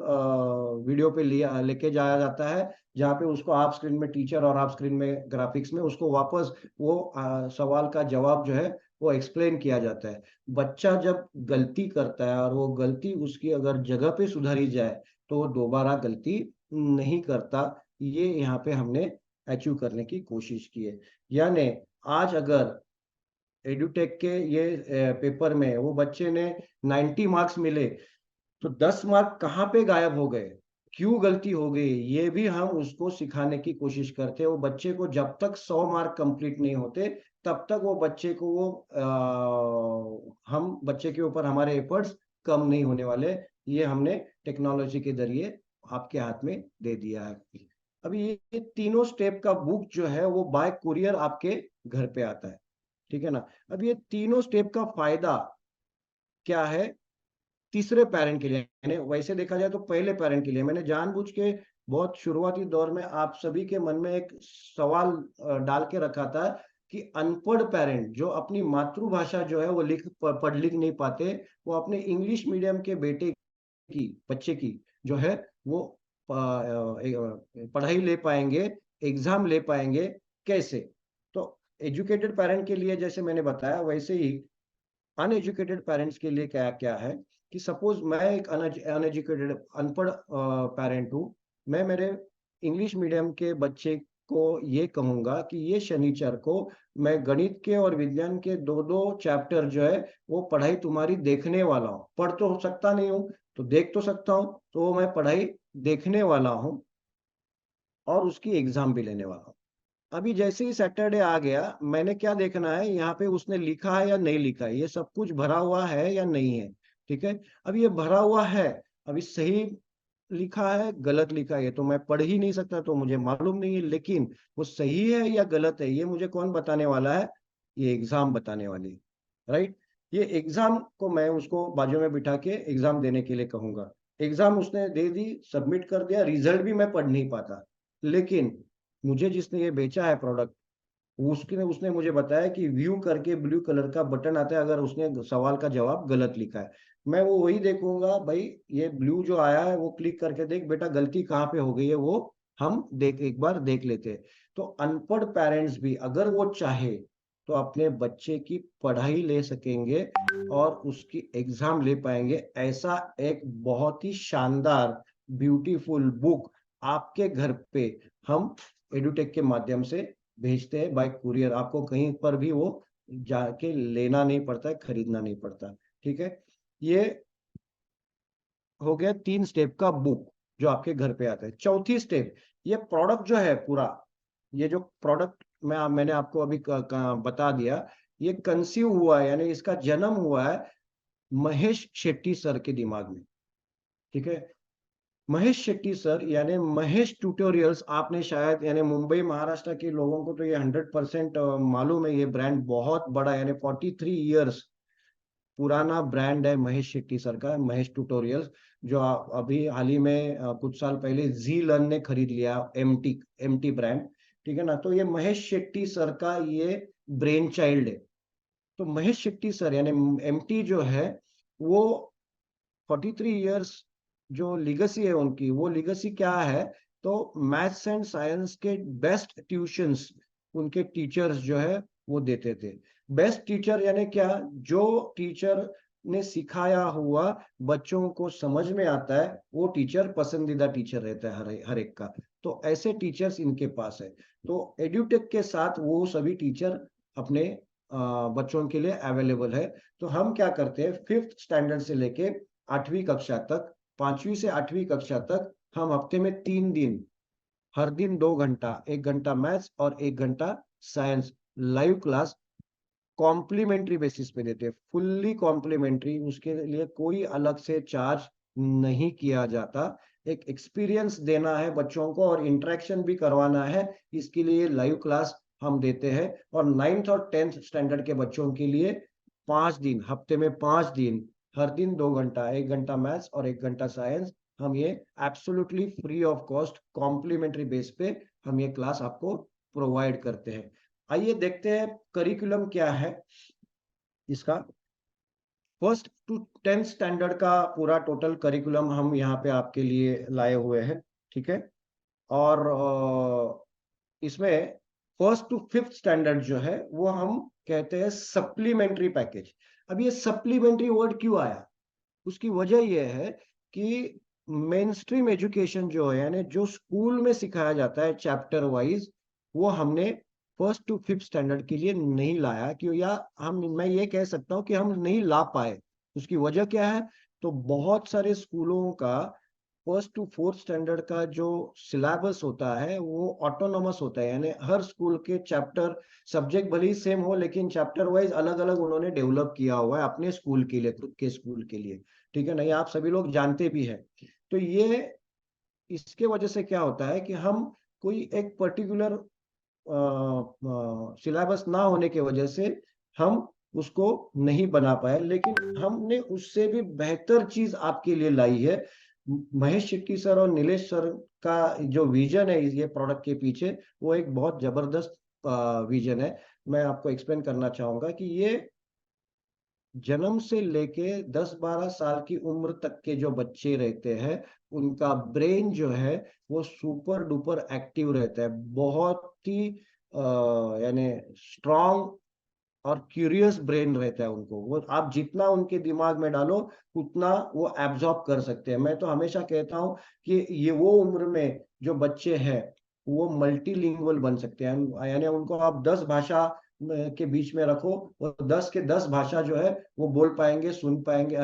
वीडियो पे लेके जाया जाता है, जहाँ पे उसको आप स्क्रीन में टीचर और आप स्क्रीन में ग्राफिक्स में उसको वापस वो सवाल का जवाब जो है वो एक्सप्लेन किया जाता है। बच्चा जब गलती करता है और वो गलती उसकी अगर जगह पे सुधारी जाए तो वो दोबारा गलती नहीं करता। ये यहाँ पे हमने अचीव करने की कोशिश की है। यानी आज अगर एडुटेक के ये पेपर में वो बच्चे ने 90 मार्क्स मिले, तो 10 मार्क कहाँ पे गायब हो गए, क्यों गलती हो गई, ये भी हम उसको सिखाने की कोशिश करते हैं। वो बच्चे को जब तक 100 मार्क कंप्लीट नहीं होते तब तक वो बच्चे को वो हम बच्चे के ऊपर हमारे एफर्ट्स कम नहीं होने वाले। ये हमने टेक्नोलॉजी के जरिए आपके हाथ में दे दिया है। अभी ये तीनों स्टेप का बुक जो है वो बाय कुरियर आपके घर पे आता है, ठीक है ना। अब ये तीनों स्टेप का फायदा क्या है तीसरे पेरेंट के लिए, यानी वैसे देखा जाए तो पहले पेरेंट के लिए मैंने जानबूझ के बहुत शुरुआती दौर में आप सभी के मन में एक सवाल डाल के रखा था कि अनपढ़ पेरेंट जो अपनी मातृभाषा जो है वो पढ़ लिख नहीं पाते, वो अपने इंग्लिश मीडियम के बच्चे की जो है वो पढ़ाई ले पाएंगे, एग्जाम ले पाएंगे कैसे। तो एजुकेटेड पेरेंट के लिए जैसे मैंने बताया, वैसे ही अनएजुकेटेड पेरेंट्स के लिए क्या क्या है कि सपोज मैं एक अनएजुकेटेड अनपढ़ पेरेंट हूँ, मैं मेरे इंग्लिश मीडियम के बच्चे को ये कहूंगा कि ये शनिचर को मैं गणित के और विज्ञान के 2-2 चैप्टर जो है वो पढ़ाई तुम्हारी देखने वाला हूँ। पढ़ तो हो सकता नहीं हूँ तो देख तो सकता हूँ, तो मैं पढ़ाई देखने वाला हूँ और उसकी एग्जाम भी लेने वाला हूँ। अभी जैसे ही सैटरडे आ गया, मैंने क्या देखना है यहाँ पे उसने लिखा है या नहीं लिखा है, ये सब कुछ भरा हुआ है या नहीं है, ठीक है। अब ये भरा हुआ है, अभी सही लिखा है गलत लिखा है ये तो मैं पढ़ ही नहीं सकता, तो मुझे मालूम नहीं है। लेकिन वो सही है या गलत है ये मुझे कौन बताने वाला है, ये एग्जाम बताने वाली है, राइट। ये एग्जाम को मैं उसको बाजू में बिठा के एग्जाम देने के लिए कहूंगा। एग्जाम उसने दे दी, सबमिट कर दिया, रिजल्ट भी मैं पढ़ नहीं पाता, लेकिन मुझे जिसने ये बेचा है प्रोडक्ट, उसने उसने मुझे बताया कि व्यू करके ब्लू कलर का बटन आता है अगर उसने सवाल का जवाब गलत लिखा है। मैं वो वही देखूंगा, भाई ये ब्लू जो आया है वो क्लिक करके देख बेटा गलती कहाँ पे हो गई है, वो हम एक बार देख लेते हैं। तो अनपढ़ पेरेंट्स भी अगर वो चाहे तो अपने बच्चे की पढ़ाई ले सकेंगे और उसकी एग्जाम ले पाएंगे। ऐसा एक बहुत ही शानदार ब्यूटीफुल बुक आपके घर पे हम एडुटेक के माध्यम से भेजते हैं बाय कुरियर। आपको कहीं पर भी वो जाके लेना नहीं पड़ता है, खरीदना नहीं पड़ता, ठीक है। ये हो गया 3 स्टेप का बुक जो आपके घर पे आता है। चौथी स्टेप, ये प्रोडक्ट जो है पूरा, ये जो प्रोडक्ट मैंने आपको अभी बता दिया, ये कंसीव हुआ है यानी इसका जन्म हुआ है महेश शेट्टी सर के दिमाग में, ठीक है। महेश शेट्टी सर यानी महेश ट्यूटोरियल्स, आपने शायद यानी मुंबई महाराष्ट्र के लोगों को तो ये 100% मालूम है। ये ब्रांड बहुत बड़ा यानी 43 इयर्स पुराना ब्रांड है महेश शेट्टी सर का, महेश ट्यूटोरियल्स, जो अभी हाल ही में कुछ साल पहले जी लर्न ने खरीद लिया, एमटी ब्रांड, ठीक है ना। तो ये महेश शेट्टी सर का ये ब्रेन चाइल्ड है। तो महेश शेट्टी सर यानी एमटी जो है वो 43 इयर्स जो लिगेसी है उनकी, वो लिगेसी क्या है, तो मैथ्स एंड साइंस के बेस्ट ट्यूशंस उनके टीचर्स जो है वो देते थे। बेस्ट टीचर यानी क्या, जो टीचर ने सिखाया हुआ बच्चों को समझ में आता है, वो टीचर पसंदीदा टीचर रहता है हर एक का। तो ऐसे टीचर्स इनके पास है। तो एड्यूटेक के साथ वो सभी टीचर अपने बच्चों के लिए अवेलेबल है। तो हम क्या करते हैं, 5th स्टैंडर्ड से लेके 8वीं कक्षा तक, 5वीं से 8वीं कक्षा तक हम हफ्ते में 3 दिन, हर दिन 2 घंटा, 1 घंटा मैथ्स और 1 घंटा science live class complimentary basis पे देते हैं, फुल्ली कॉम्प्लीमेंट्री, उसके लिए कोई अलग से चार्ज नहीं किया जाता। एक एक्सपीरियंस देना है बच्चों को और इंटरेक्शन भी करवाना है, इसके लिए लाइव क्लास हम देते हैं। और 9th और 10th स्टैंडर्ड के बच्चों के लिए 5 दिन, हफ्ते में 5 दिन, हर दिन 2 घंटा, 1 घंटा मैथ्स और 1 घंटा साइंस, हम ये absolutely free of cost complimentary base पे हम ये क्लास आपको प्रोवाइड करते हैं। आइए देखते हैं करिकुलम क्या है इसका। 1st to 10th स्टैंडर्ड का पूरा टोटल करिकुलम हम यहाँ पे आपके लिए लाए हुए हैं, ठीक है। और इसमें 1st to 5th स्टैंडर्ड जो है वो हम कहते हैं सप्लीमेंट्री पैकेज। अब ये सप्लीमेंट्री वर्ड क्यों आया, उसकी वजह यह है कि मेन स्ट्रीम एजुकेशन जो है, यानी जो स्कूल में सिखाया जाता है चैप्टर वाइज, वो हमने 1st to 5th स्टैंडर्ड के लिए नहीं लाया। क्यों, या मैं ये कह सकता हूँ कि हम नहीं ला पाए। उसकी वजह क्या है, तो बहुत सारे स्कूलों का 1st to 4th स्टैंडर्ड का जो सिलेबस होता है वो ऑटोनोमस होता है, यानी हर स्कूल के चैप्टर, सब्जेक्ट भले ही सेम हो लेकिन चैप्टर वाइज अलग अलग उन्होंने डेवलप किया हुआ है अपने स्कूल के लिए, खुद के स्कूल के लिए, ठीक है ना। ये आप सभी लोग जानते भी हैं। तो ये इसके वजह से क्या होता है कि हम कोई एक पर्टिकुलर सिलेबस ना होने की वजह से हम उसको नहीं बना पाए, लेकिन हमने उससे भी बेहतर चीज आपके लिए लाई है। महेश शेट्टी सर और नीलेश सर का जो विजन है ये प्रोडक्ट के पीछे, वो एक बहुत जबरदस्त विजन है। मैं आपको एक्सप्लेन करना चाहूंगा कि ये जन्म से लेके 10-12 साल की उम्र तक के जो बच्चे रहते हैं, उनका ब्रेन जो है वो सुपर डुपर एक्टिव रहता है, बहुत ही यानी स्ट्रॉन्ग और क्यूरियस ब्रेन रहता है उनको। वो आप जितना उनके दिमाग में डालो उतना वो एब्जॉर्ब कर सकते हैं। मैं तो हमेशा कहता हूँ कि ये वो उम्र में जो बच्चे हैं वो मल्टीलिंगुअल बन सकते हैं, यानी उनको आप 10 भाषा के बीच में रखो, और 10 के 10 भाषा जो है वो बोल पाएंगे, सुन पाएंगे,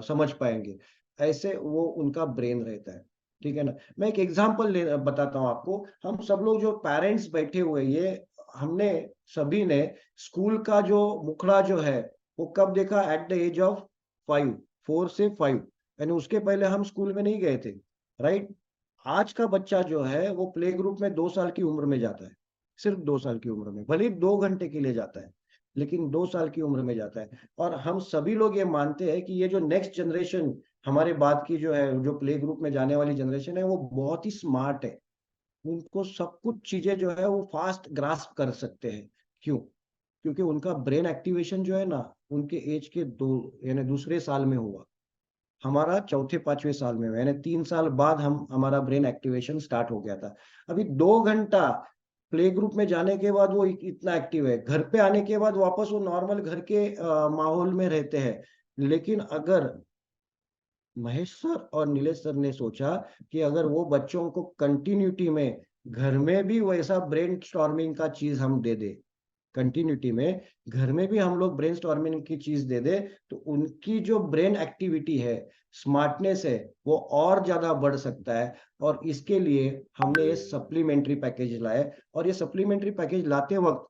समझ पाएंगे। ऐसे वो उनका ब्रेन रहता है, ठीक है ना। मैं एक एग्जांपल बताता हूँ आपको। हम सब लोग जो पेरेंट्स बैठे हुए, ये हमने सभी ने स्कूल का जो मुखड़ा जो है वो कब देखा, एट द एज ऑफ 4 से 5, यानी उसके पहले हम स्कूल में नहीं गए थे, राइट। आज का बच्चा जो है वो प्ले ग्रुप में 2 साल की उम्र में जाता है, सिर्फ 2 साल की उम्र में, भले 2 घंटे के लिए जाता है लेकिन 2 साल की उम्र में जाता है। और हम सभी लोग ये मानते हैं कि ये जो नेक्स्ट जनरेशन हमारे बाद की जो है, जो प्ले ग्रुप में जाने वाली जनरेशन है, वो बहुत ही स्मार्ट है। उनको सब कुछ चीजें जो है वो फास्ट ग्रास्प कर सकते हैं। क्यों, क्योंकि उनका ब्रेन एक्टिवेशन जो है ना उनके एज के यानी दूसरे साल में हुआ, हमारा चौथे 5वें साल में हुआ, यानी 3 साल बाद हमारा ब्रेन एक्टिवेशन स्टार्ट हो गया था। अभी 2 घंटा प्ले ग्रुप में जाने के बाद वो इतना एक्टिव है, घर पे आने के बाद वापस वो नॉर्मल घर के माहौल में रहते हैं। लेकिन अगर महेश सर और नीलेश सर ने सोचा कि अगर वो बच्चों को कंटिन्यूटी में घर में भी वैसा ब्रेन स्टॉर्मिंग का चीज हम दे दे, कंटिन्यूटी में घर में भी हम लोग ब्रेन स्टॉर्मिंग की चीज दे दे, तो उनकी जो ब्रेन एक्टिविटी है, स्मार्टनेस है, वो और ज्यादा बढ़ सकता है। और इसके लिए हमने ये सप्लीमेंट्री पैकेज लाए। और ये सप्लीमेंट्री पैकेज लाते वक्त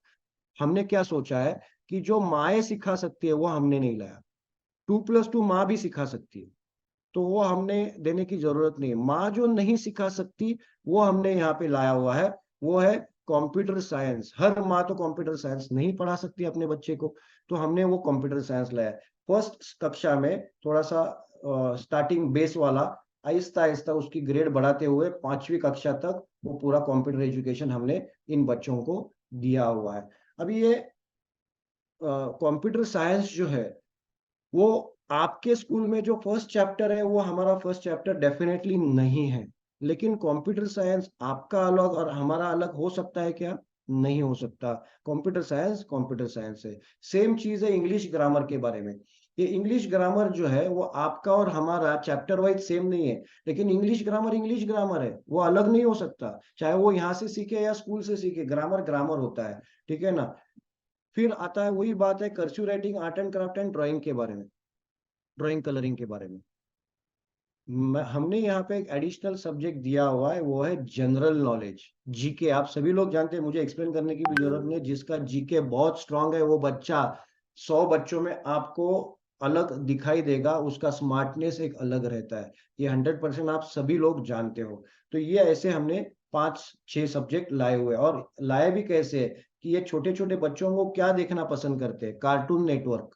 हमने क्या सोचा है कि जो माएँ सिखा सकती है वो हमने नहीं लाया। 2+2 माँ भी सिखा सकती है, तो वो हमने देने की जरूरत नहीं है। माँ जो नहीं सिखा सकती वो हमने यहाँ पे लाया हुआ है, वो है कंप्यूटर साइंस। हर माँ तो कंप्यूटर साइंस नहीं पढ़ा सकती अपने बच्चे को, तो हमने वो कंप्यूटर साइंस लाया। फर्स्ट कक्षा में थोड़ा सा स्टार्टिंग बेस वाला, आहिस्ता आहिस्ता उसकी ग्रेड बढ़ाते हुए 5वीं कक्षा तक वो पूरा कंप्यूटर एजुकेशन हमने इन बच्चों को दिया हुआ है। अभी ये कंप्यूटर साइंस जो है वो आपके स्कूल में जो फर्स्ट चैप्टर है वो हमारा फर्स्ट चैप्टर डेफिनेटली नहीं है, लेकिन कंप्यूटर साइंस आपका अलग और हमारा अलग हो सकता है क्या? नहीं हो सकता। कंप्यूटर साइंस है। सेम चीज है इंग्लिश ग्रामर के बारे में। ये इंग्लिश ग्रामर जो है वो आपका और हमारा चैप्टर वाइज सेम नहीं है, लेकिन इंग्लिश ग्रामर है, वो अलग नहीं हो सकता, चाहे वो यहाँ से सीखे या स्कूल से सीखे, ग्रामर ग्रामर होता है, ठीक है ना। फिर आता है वही बात है cursive writing, art and craft and drawing के बारे में, ड्राइंग कलरिंग के बारे में। हमने यहाँ पे एक एडिशनल सब्जेक्ट दिया हुआ है, वो है जनरल नॉलेज, जीके। आप सभी लोग जानते हैं, मुझे एक्सप्लेन करने की भी जरूरत नहीं है। जिसका जीके बहुत स्ट्रांग है वो बच्चा 100 बच्चों में आपको अलग दिखाई देगा, उसका स्मार्टनेस एक अलग रहता है। ये 100% आप सभी लोग जानते हो। तो ये ऐसे हमने 5-6 सब्जेक्ट लाए हुए, और लाए भी कैसे है कि ये छोटे छोटे बच्चों को क्या देखना पसंद करते हैं, कार्टून नेटवर्क,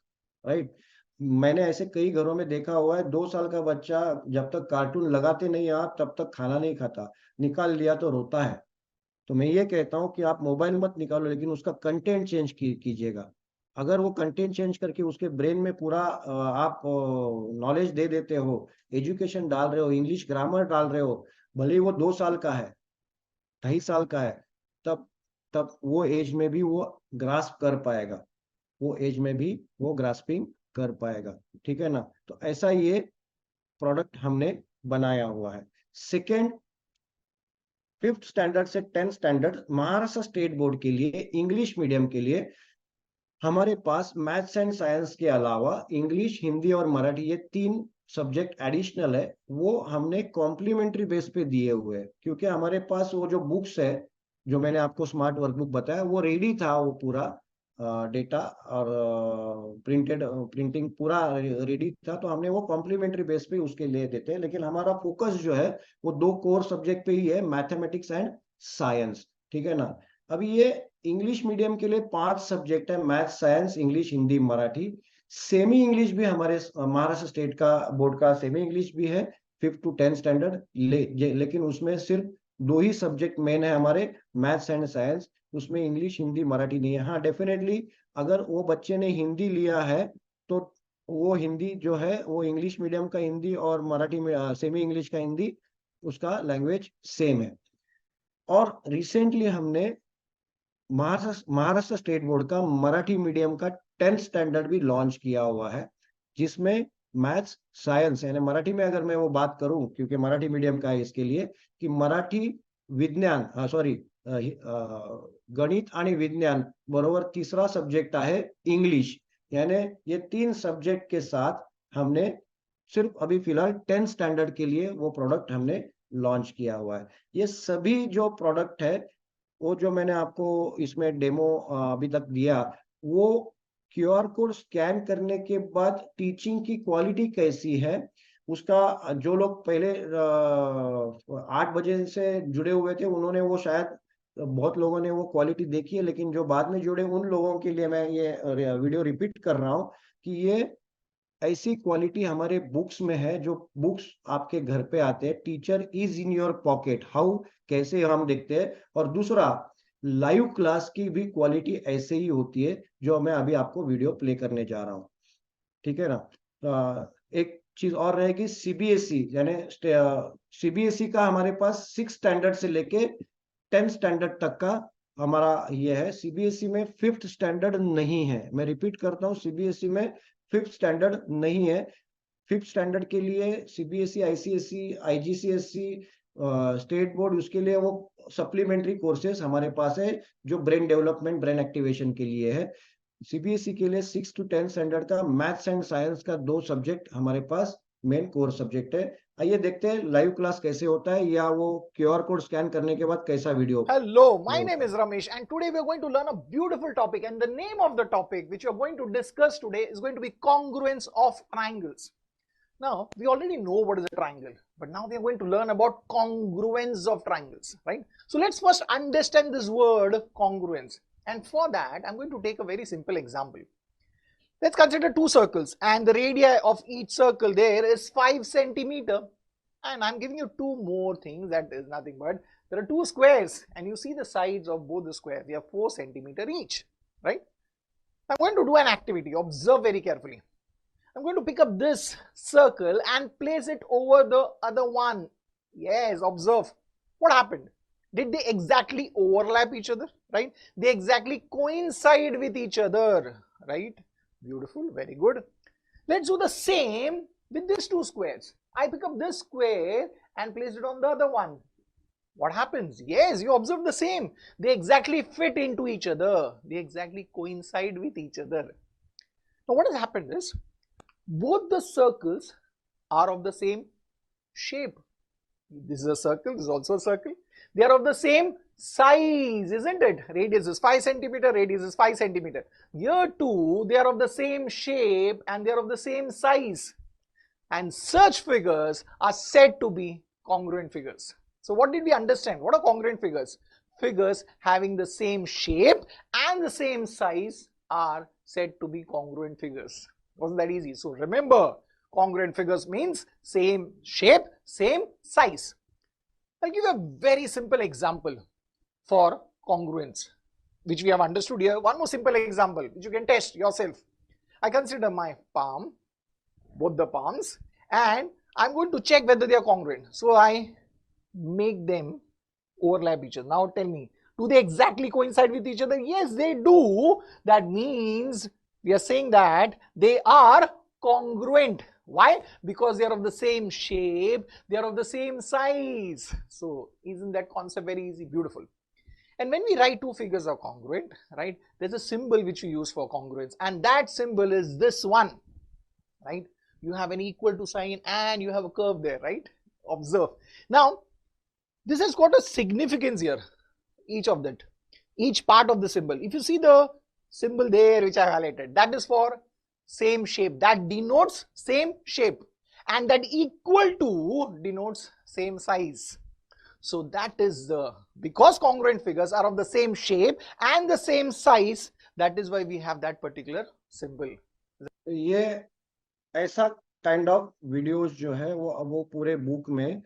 राइट। मैंने ऐसे कई घरों में देखा हुआ है, 2 साल का बच्चा जब तक कार्टून लगाते नहीं आप तब तक खाना नहीं खाता, निकाल लिया तो रोता है। तो मैं ये कहता हूँ कि आप मोबाइल मत निकालो, लेकिन उसका कंटेंट चेंज कीजिएगा। अगर वो कंटेंट चेंज करके उसके ब्रेन में पूरा आप नॉलेज दे देते हो, एजुकेशन डाल रहे हो, इंग्लिश ग्रामर डाल रहे हो, भले ही वो 2 साल का है, 2.5 साल का है, तब तब वो एज में भी वो ग्रास्प कर पाएगा, वो एज में भी वो ग्रास्पिंग कर पाएगा, ठीक है ना। तो ऐसा ये प्रोडक्ट हमने बनाया हुआ है। सेकेंड, 5th स्टैंडर्ड से 10th standard Maharashtra state board के लिए, इंग्लिश मीडियम के लिए हमारे पास मैथ्स एंड साइंस के अलावा इंग्लिश, हिंदी और मराठी, ये 3 सब्जेक्ट एडिशनल है, वो हमने कॉम्प्लीमेंट्री बेस पे दिए हुए हैं। क्योंकि हमारे पास वो जो बुक्स है, जो मैंने आपको स्मार्ट वर्कबुक बताया, वो रेडी था, वो पूरा डेटा और प्रिंटिंग पूरा रेडी था, तो हमने वो कॉम्प्लीमेंट्री बेस पे उसके लिए देते हैं। लेकिन हमारा फोकस जो है वो 2 कोर सब्जेक्ट पे ही है, मैथमेटिक्स एंड साइंस, ठीक है ना। अभी ये इंग्लिश मीडियम के लिए 5 सब्जेक्ट है, math, science, English, Hindi, Marathi. Semi English भी हमारे महाराष्ट्र स्टेट का बोर्ड का सेमी इंग्लिश भी है 5th to 10th स्टैंडर्ड, लेकिन उसमें सिर्फ 2 ही सब्जेक्ट मेन है हमारे, मैथ्स एंड साइंस। उसमें इंग्लिश, हिंदी, मराठी नहीं है। हाँ, डेफिनेटली अगर वो बच्चे ने हिंदी लिया है तो वो हिंदी जो है वो इंग्लिश मीडियम का हिंदी और मराठी में सेमी इंग्लिश का हिंदी, उसका लैंग्वेज सेम है। और रिसेंटली हमने महाराष्ट्र स्टेट बोर्ड का मराठी मीडियम का 10th स्टैंडर्ड भी लॉन्च किया हुआ है, जिसमें मैथ्स, साइंस, यानी मराठी में अगर मैं वो बात करूं, क्योंकि मराठी मीडियम का है इसके लिए, कि मराठी, विज्ञान, गणित आणि विज्ञान बरोबर तीसरा सब्जेक्ट आहे इंग्लिश, यानी ये 3 सब्जेक्ट के साथ हमने सिर्फ अभी फिलहाल 10th स्टैंडर्ड के लिए वो प्रोडक्ट हमने लॉन्च किया हुआ है। ये सभी जो प्रोडक्ट है, वो जो मैंने आपको इसमें डेमो अभी तक दिया, वो QR कोड स्कैन करने के बाद टीचिंग की क्वालिटी कैसी है, उसका जो लोग पहले 8 बजे से जुड़े हुए थे, उन्होंने वो शायद बहुत लोगों ने वो क्वालिटी देखी है, लेकिन जो बाद में जुड़े उन लोगों के लिए मैं ये वीडियो रिपीट कर रहा हूँ कि ये ऐसी क्वालिटी हमारे बुक्स में है, जो बुक्स आपके घर पे आते हैं, teacher is in your pocket, how, कैसे हम देखते हैं। और दूसरा, लाइव क्लास की भी क्वालिटी ऐसे ही होती है, जो मैं अभी आपको वीडियो प्ले करने जा रहा हूँ, ठीक है ना। एक चीज और रहेगी, सीबीएसई, यानी सीबीएसई का हमारे पास 6th स्टैंडर्ड से लेके 10th स्टैंडर्ड तक का हमारा ये है। सीबीएसई में 5th स्टैंडर्ड नहीं है, मैं रिपीट करता हूँ, सीबीएसई में 5th स्टैंडर्ड नहीं है। 5th स्टैंडर्ड के लिए CBSE, ICSE, IGCSE, state board, उसके लिए वो सप्लीमेंट्री कोर्सेज हमारे पास है, जो ब्रेन डेवलपमेंट, ब्रेन एक्टिवेशन के लिए है। सीबीएसई के लिए 6th to 10th स्टैंडर्ड का मैथ्स एंड साइंस का 2 सब्जेक्ट हमारे पास मेन कोर सब्जेक्ट है। आइए देखते हैं लाइव क्लास कैसे होता है, या वो QR कोड स्कैन करने के बाद कैसा video. Hello, my name is Ramesh, and today we are going to learn a beautiful topic, and the name of the topic which we are going to discuss today is going to be congruence of triangles. Now, we already know what is a triangle, but now we are going to learn about congruence of triangles, right? So let's first understand this word congruence, and for that I'm going to take a very simple example. Let's consider two circles and the radii of each circle there is 5 centimeter. And I'm giving you two more things, that is nothing but there are two squares and you see the sides of both the squares. They are 4 centimeter each, right? I'm going to do an activity. Observe very carefully. I'm going to pick up this circle and place it over the other one. Yes, observe. What happened? Did they exactly overlap each other, right? They exactly coincide with each other, right? Beautiful, very good. Let's do the same with these two squares. I pick up this square and place it on the other one. What happens? Yes, you observe the same. They exactly fit into each other. They exactly coincide with each other. Now what has happened is, both the circles are of the same shape. This is a circle, this is also a circle. They are of the same size, isn't it? Radius is 5 centimeter, radius is 5 centimeter. Here too, they are of the same shape and they are of the same size. And such figures are said to be congruent figures. So what did we understand? What are congruent figures? Figures having the same shape and the same size are said to be congruent figures. Wasn't that easy? So remember, congruent figures means same shape, same size. I'll give you a very simple example for congruence, which we have understood here. One more simple example, which you can test yourself. I consider my palm, both the palms, and I'm going to check whether they are congruent. So I make them overlap each other. Now tell me, do they exactly coincide with each other? Yes, they do. That means we are saying that they are congruent. Why? Because they are of the same shape, they are of the same size. So isn't that concept very easy? Beautiful. And when we write two figures are congruent, right, there's a symbol which we use for congruence, and that symbol is this one, right? You have an equal to sign and you have a curve there, right? Observe. Now, this has got a significance here, each of that, each part of the symbol. If you see the symbol there which I highlighted, that is for same shape, that denotes same shape, and that equal to denotes same size. So that is because congruent figures are of the same shape and the same size, that is why we have that particular symbol. ये ऐसा काइंड ऑफ वीडियोस जो है वो पूरे बुक में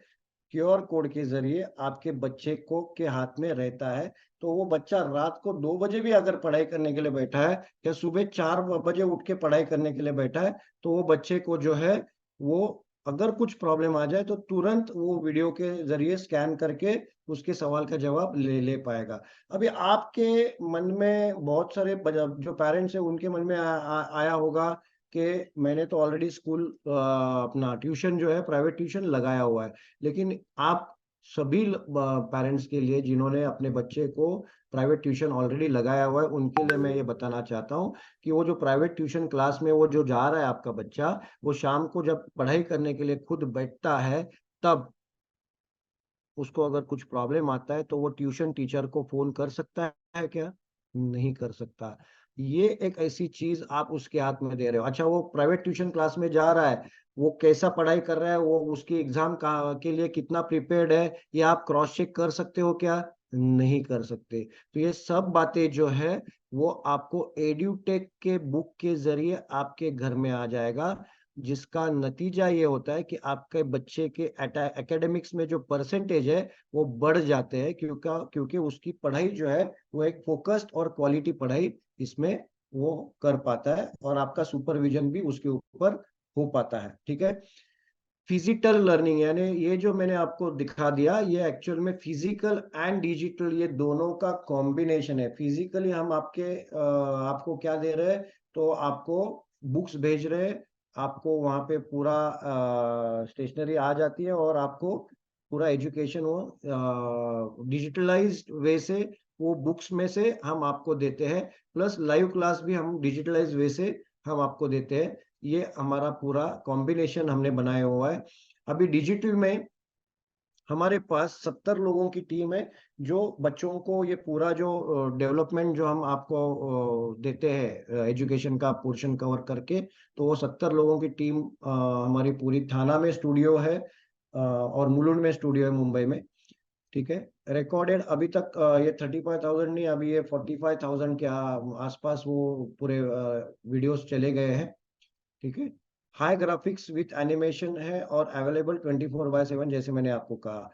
क्यूआर कोड के जरिए आपके बच्चे को के हाथ में रहता है। तो वो बच्चा रात को 2 बजे भी अगर पढ़ाई करने के लिए बैठा है या सुबह 4 बजे उठ के पढ़ाई करने के लिए बैठा है, तो वो बच्चे को जो है वो अगर कुछ प्रॉब्लम आ जाए तो तुरंत वो वीडियो के जरिए स्कैन करके उसके सवाल का जवाब ले पाएगा। अभी आपके मन में बहुत सारे जो पेरेंट्स हैं उनके मन में आया होगा कि मैंने तो ऑलरेडी स्कूल अपना ट्यूशन जो है प्राइवेट ट्यूशन लगाया हुआ है, लेकिन आप सभी पेरेंट्स के लिए जिन्होंने अपने बच्चे को प्राइवेट ट्यूशन ऑलरेडी लगाया हुआ है, उनके लिए मैं ये बताना चाहता हूँ कि वो जो प्राइवेट ट्यूशन क्लास में वो जो जा रहा है आपका बच्चा, वो शाम को जब पढ़ाई करने के लिए खुद बैठता है, तब उसको अगर कुछ प्रॉब्लम आता है तो वो ट्यूशन टीचर को फोन कर सकता है क्या? नहीं कर सकता। ये एक ऐसी चीज आप उसके हाथ में दे रहे हो। अच्छा, वो प्राइवेट ट्यूशन क्लास में जा रहा है, वो कैसा पढ़ाई कर रहा है, वो उसकी एग्जाम के लिए कितना प्रिपेयर्ड है, ये आप क्रॉस चेक कर सकते हो क्या? नहीं कर सकते। तो ये सब बातें जो है वो आपको एड्यूटेक के बुक के जरिए आपके घर में आ जाएगा, जिसका नतीजा ये होता है कि आपके बच्चे के एकेडमिक्स में जो परसेंटेज है वो बढ़ जाते हैं, क्योंकि उसकी पढ़ाई जो है वो एक फोकस्ड और क्वालिटी पढ़ाई इसमें वो कर पाता है और आपका सुपरविजन भी उसके ऊपर हो पाता है। ठीक है। फिजिकल लर्निंग यानी ये जो मैंने आपको दिखा दिया, ये एक्चुअल में फिजिकल एंड डिजिटल ये दोनों का कॉम्बिनेशन है। फिजिकली हम आपको क्या दे रहे हैं, तो आपको बुक्स भेज रहे हैं, आपको वहाँ पे पूरा स्टेशनरी आ जाती है और आपको पूरा एजुकेशन वो डिजिटलाइज्ड वे से वो बुक्स में से हम आपको देते हैं, प्लस लाइव क्लास भी हम डिजिटलाइज्ड वे से हम आपको देते हैं। ये हमारा पूरा कॉम्बिनेशन हमने बनाया हुआ है। अभी डिजिटल में हमारे पास 70 लोगों की टीम है जो बच्चों को ये पूरा जो डेवलपमेंट जो हम आपको देते हैं एजुकेशन का पोर्शन कवर करके, तो वो 70 लोगों की टीम हमारी पूरी थाना में स्टूडियो है और मुलुंड में स्टूडियो है मुंबई में। ठीक है। रिकॉर्डेड अभी तक ये 35,000 नहीं, अभी ये 45,000 के आसपास वो पूरे वीडियोस चले गए हैं। ठीक है। हाई ग्राफिक्स विथ एनिमेशन है और अवेलेबल 24/7 जैसे मैंने आपको कहा।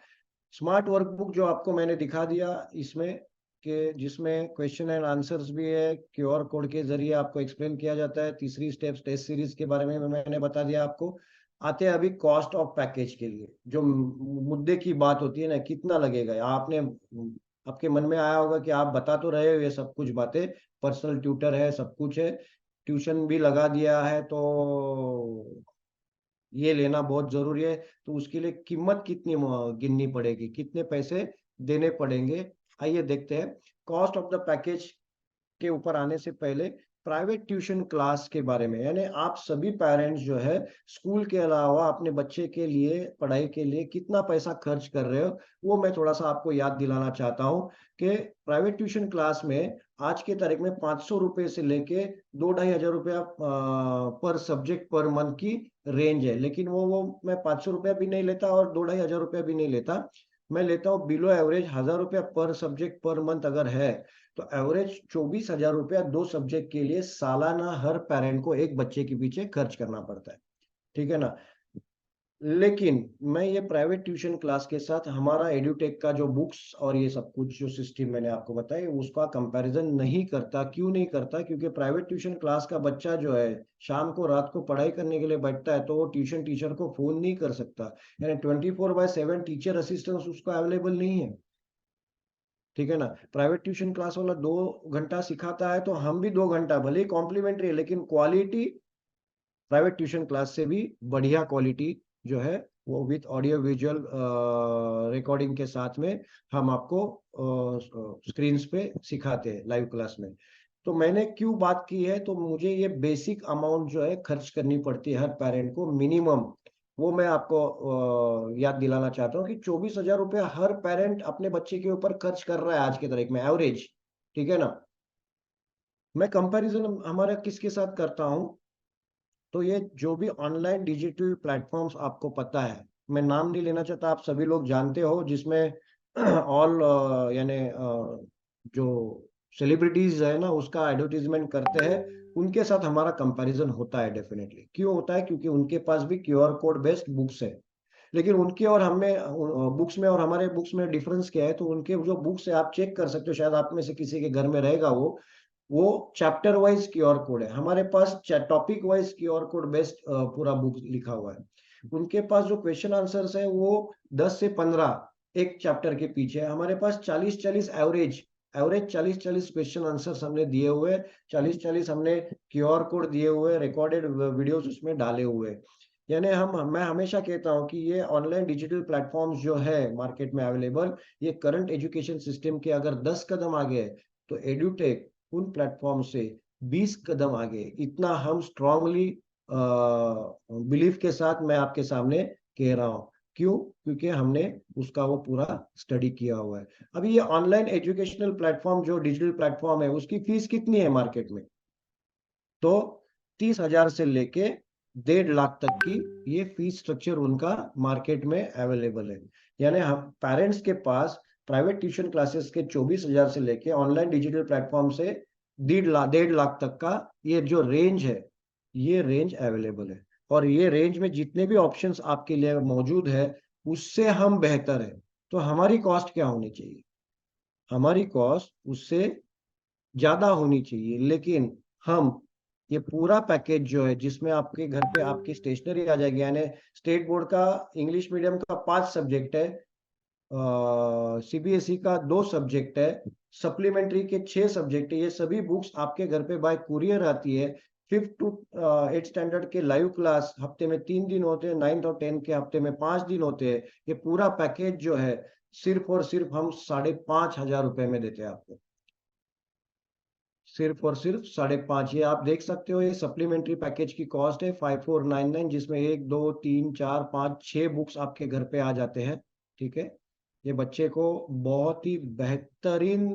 स्मार्ट वर्कबुक जो आपको मैंने दिखा दिया इसमें, कि जिसमें क्वेश्चन एंड आंसर्स भी है, क्यूआर कोड के जरिए आपको एक्सप्लेन किया जाता है। तीसरी स्टेप्स टेस्ट सीरीज के बारे में मैंने बता दिया आपको। आते हैं अभी कॉस्ट ऑफ पैकेज के लिए, जो मुद्दे की बात होती है ना, कितना लगेगा। आपने आपके मन में आया होगा कि आप बता तो रहे हो ये सब कुछ बातें, पर्सनल ट्यूटर है, सब कुछ है, ट्यूशन भी लगा दिया है, तो ये लेना बहुत जरूरी है, तो उसके लिए कीमत कितनी गिननी पड़ेगी, कितने पैसे देने पड़ेंगे। आइए देखते हैं। कॉस्ट ऑफ द पैकेज के ऊपर आने से पहले प्राइवेट ट्यूशन क्लास के बारे में, यानी आप सभी पेरेंट्स जो है स्कूल के अलावा अपने बच्चे के लिए पढ़ाई के लिए कितना पैसा खर्च कर रहे हो, वो मैं थोड़ा सा आपको याद दिलाना चाहता हूँ कि प्राइवेट ट्यूशन क्लास में आज के तारीख में 500 रुपए से लेके 2-2,500 रुपया पर सब्जेक्ट पर मंथ की रेंज है। लेकिन वो मैं 500 रुपया भी नहीं लेता और 2-2,500 रुपया भी नहीं लेता। मैं लेता हूँ बिलो एवरेज 1,000 रुपया पर सब्जेक्ट पर मंथ अगर है, तो एवरेज 24,000 रुपया 2 सब्जेक्ट के लिए सालाना हर पेरेंट को एक बच्चे के पीछे खर्च करना पड़ता है। ठीक है ना। लेकिन मैं ये प्राइवेट ट्यूशन क्लास के साथ हमारा एड्यूटेक का जो बुक्स और ये सब कुछ जो सिस्टम मैंने आपको बताया उसका कंपैरिजन नहीं करता। क्यों नहीं करता? क्योंकि प्राइवेट ट्यूशन क्लास का बच्चा जो है शाम को रात को पढ़ाई करने के लिए बैठता है, तो वो ट्यूशन टीचर को फोन नहीं कर सकता, यानी 24/7 टीचर असिस्टेंस उसको अवेलेबल नहीं है। ठीक है ना। प्राइवेट ट्यूशन क्लास वाला 2 घंटा सिखाता है, तो हम भी 2 घंटा, भले ही कॉम्प्लीमेंट्री है लेकिन क्वालिटी प्राइवेट ट्यूशन क्लास से भी बढ़िया क्वालिटी जो है वो विथ ऑडियो विजुअल रिकॉर्डिंग के साथ में हम आपको स्क्रीन्स पे सिखाते हैं लाइव क्लास में। तो मैंने क्यों बात की है, तो मुझे ये बेसिक अमाउंट जो है खर्च करनी पड़ती है हर पेरेंट को मिनिमम, वो मैं आपको याद दिलाना चाहता हूँ कि 24,000 रुपया हर पेरेंट अपने बच्चे के ऊपर खर्च कर रहा है आज के तारीख में एवरेज। ठीक है ना। मैं कंपैरिजन हमारा किसके साथ करता हूँ, तो ये जो भी ऑनलाइन डिजिटल प्लेटफॉर्म्स आपको पता है, मैं नाम नहीं लेना चाहता, आप सभी लोग जानते हो, जिसमें ऑल यानी जो सेलिब्रिटीज है ना उसका एडवर्टीजमेंट करते हैं, उनके साथ हमारा कंपैरिजन होता है डेफिनेटली। क्यों होता है? क्योंकि उनके पास भी क्यूआर कोड बेस्ड बुक्स है। लेकिन उनके और हमें बुक्स में और हमारे बुक्स में डिफरेंस क्या है, तो उनके जो बुक्स है आप चेक कर सकते हो, शायद आप में से किसी के घर में रहेगा वो चैप्टर वाइज क्यूआर कोड है। हमारे पास topic wise QR code based पूरा बुक लिखा हुआ है। उनके पास जो क्वेश्चन आंसर्स है वो 10 से 15 एक चैप्टर के पीछे है। हमारे पास 40-40 एवरेज 40-40 क्वेश्चन आंसर्स हमने दिए हुए, 40-40 हमने क्यूआर कोड दिए हुए, रिकॉर्डेड वीडियोस उसमें डाले हुए। यानी मैं हमेशा कहता हूं कि ये ऑनलाइन डिजिटल प्लेटफॉर्म्स जो है मार्केट में अवेलेबल, ये करंट एजुकेशन सिस्टम के अगर 10 कदम आगे है, तो एड्यूटेक उन प्लेटफॉर्म से 20 कदम आगे। इतना हम स्ट्रांगली बिलीफ के साथ मैं आपके सामने कह रहा हूं। क्यों? क्योंकि हमने उसका वो पूरा स्टडी किया हुआ है। अभी ये ऑनलाइन एजुकेशनल प्लेटफॉर्म जो डिजिटल प्लेटफॉर्म है उसकी फीस कितनी है मार्केट में? तो 30,000 से लेके 1.5 लाख तक की ये फीस स्ट्रक्चर उनका मार्केट में अवेलेबल है। यानी हम पेरेंट्स के पास प्राइवेट ट्यूशन क्लासेस के 24,000 से लेके ऑनलाइन डिजिटल प्लेटफॉर्म से 1.5 लाख तक का ये जो रेंज है, ये रेंज अवेलेबल है। और ये रेंज में जितने भी ऑप्शंस आपके लिए मौजूद है उससे हम बेहतर है। तो हमारी कॉस्ट क्या होनी चाहिए? हमारी कॉस्ट उससे ज्यादा होनी चाहिए, लेकिन हम ये पूरा पैकेज जो है जिसमें आपके घर पे आपकी स्टेशनरी आ जाएगी, यानी स्टेट बोर्ड का इंग्लिश मीडियम का 5 सब्जेक्ट है, सीबीएसई का 2 सब्जेक्ट है, सप्लीमेंट्री के 6 सब्जेक्ट है, ये सभी बुक्स आपके घर पे बाय कुरियर आती है। 5th to 8th स्टैंडर्ड के लाइव क्लास हफ्ते में 3 दिन होते हैं, 9th और 10th के हफ्ते में 5 दिन होते हैं। ये पूरा पैकेज जो है सिर्फ और सिर्फ हम 5,500 रुपए में देते हैं आपको, सिर्फ और सिर्फ 5,500। ये आप देख सकते हो, ये सप्लीमेंट्री पैकेज की कॉस्ट है 5499, जिसमें 1 2 3 4 5 6 बुक्स आपके घर पे आ जाते हैं। ठीक है। ये बच्चे को बहुत ही बेहतरीन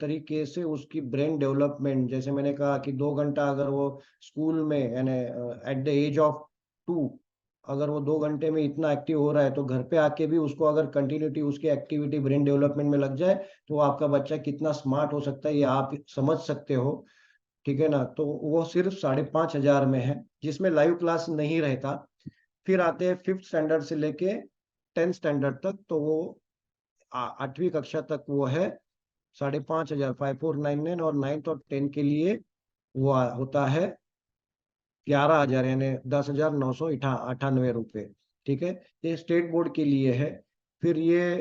तरीके से उसकी ब्रेन डेवलपमेंट, जैसे मैंने कहा कि 2 घंटा अगर वो स्कूल में यानी एट द एज ऑफ 2 अगर वो 2 घंटे में इतना एक्टिव हो रहा है, तो घर पे आके भी उसको अगर कंटिन्यूटी उसकी एक्टिविटी ब्रेन डेवलपमेंट में लग जाए, तो आपका बच्चा कितना स्मार्ट हो सकता है ये आप समझ सकते हो। ठीक है ना। तो वो सिर्फ 5,500 में है, जिसमें लाइव क्लास नहीं रहता। फिर आते हैं 5th स्टैंडर्ड से लेके 10th स्टैंडर्ड तक, तो वो 8वीं कक्षा तक वो है 5,500, 5,499। और 9th और 10th के लिए वो होता है 11,000, यानी 10,998 रुपये। ठीक है, ये स्टेट बोर्ड के लिए है। फिर ये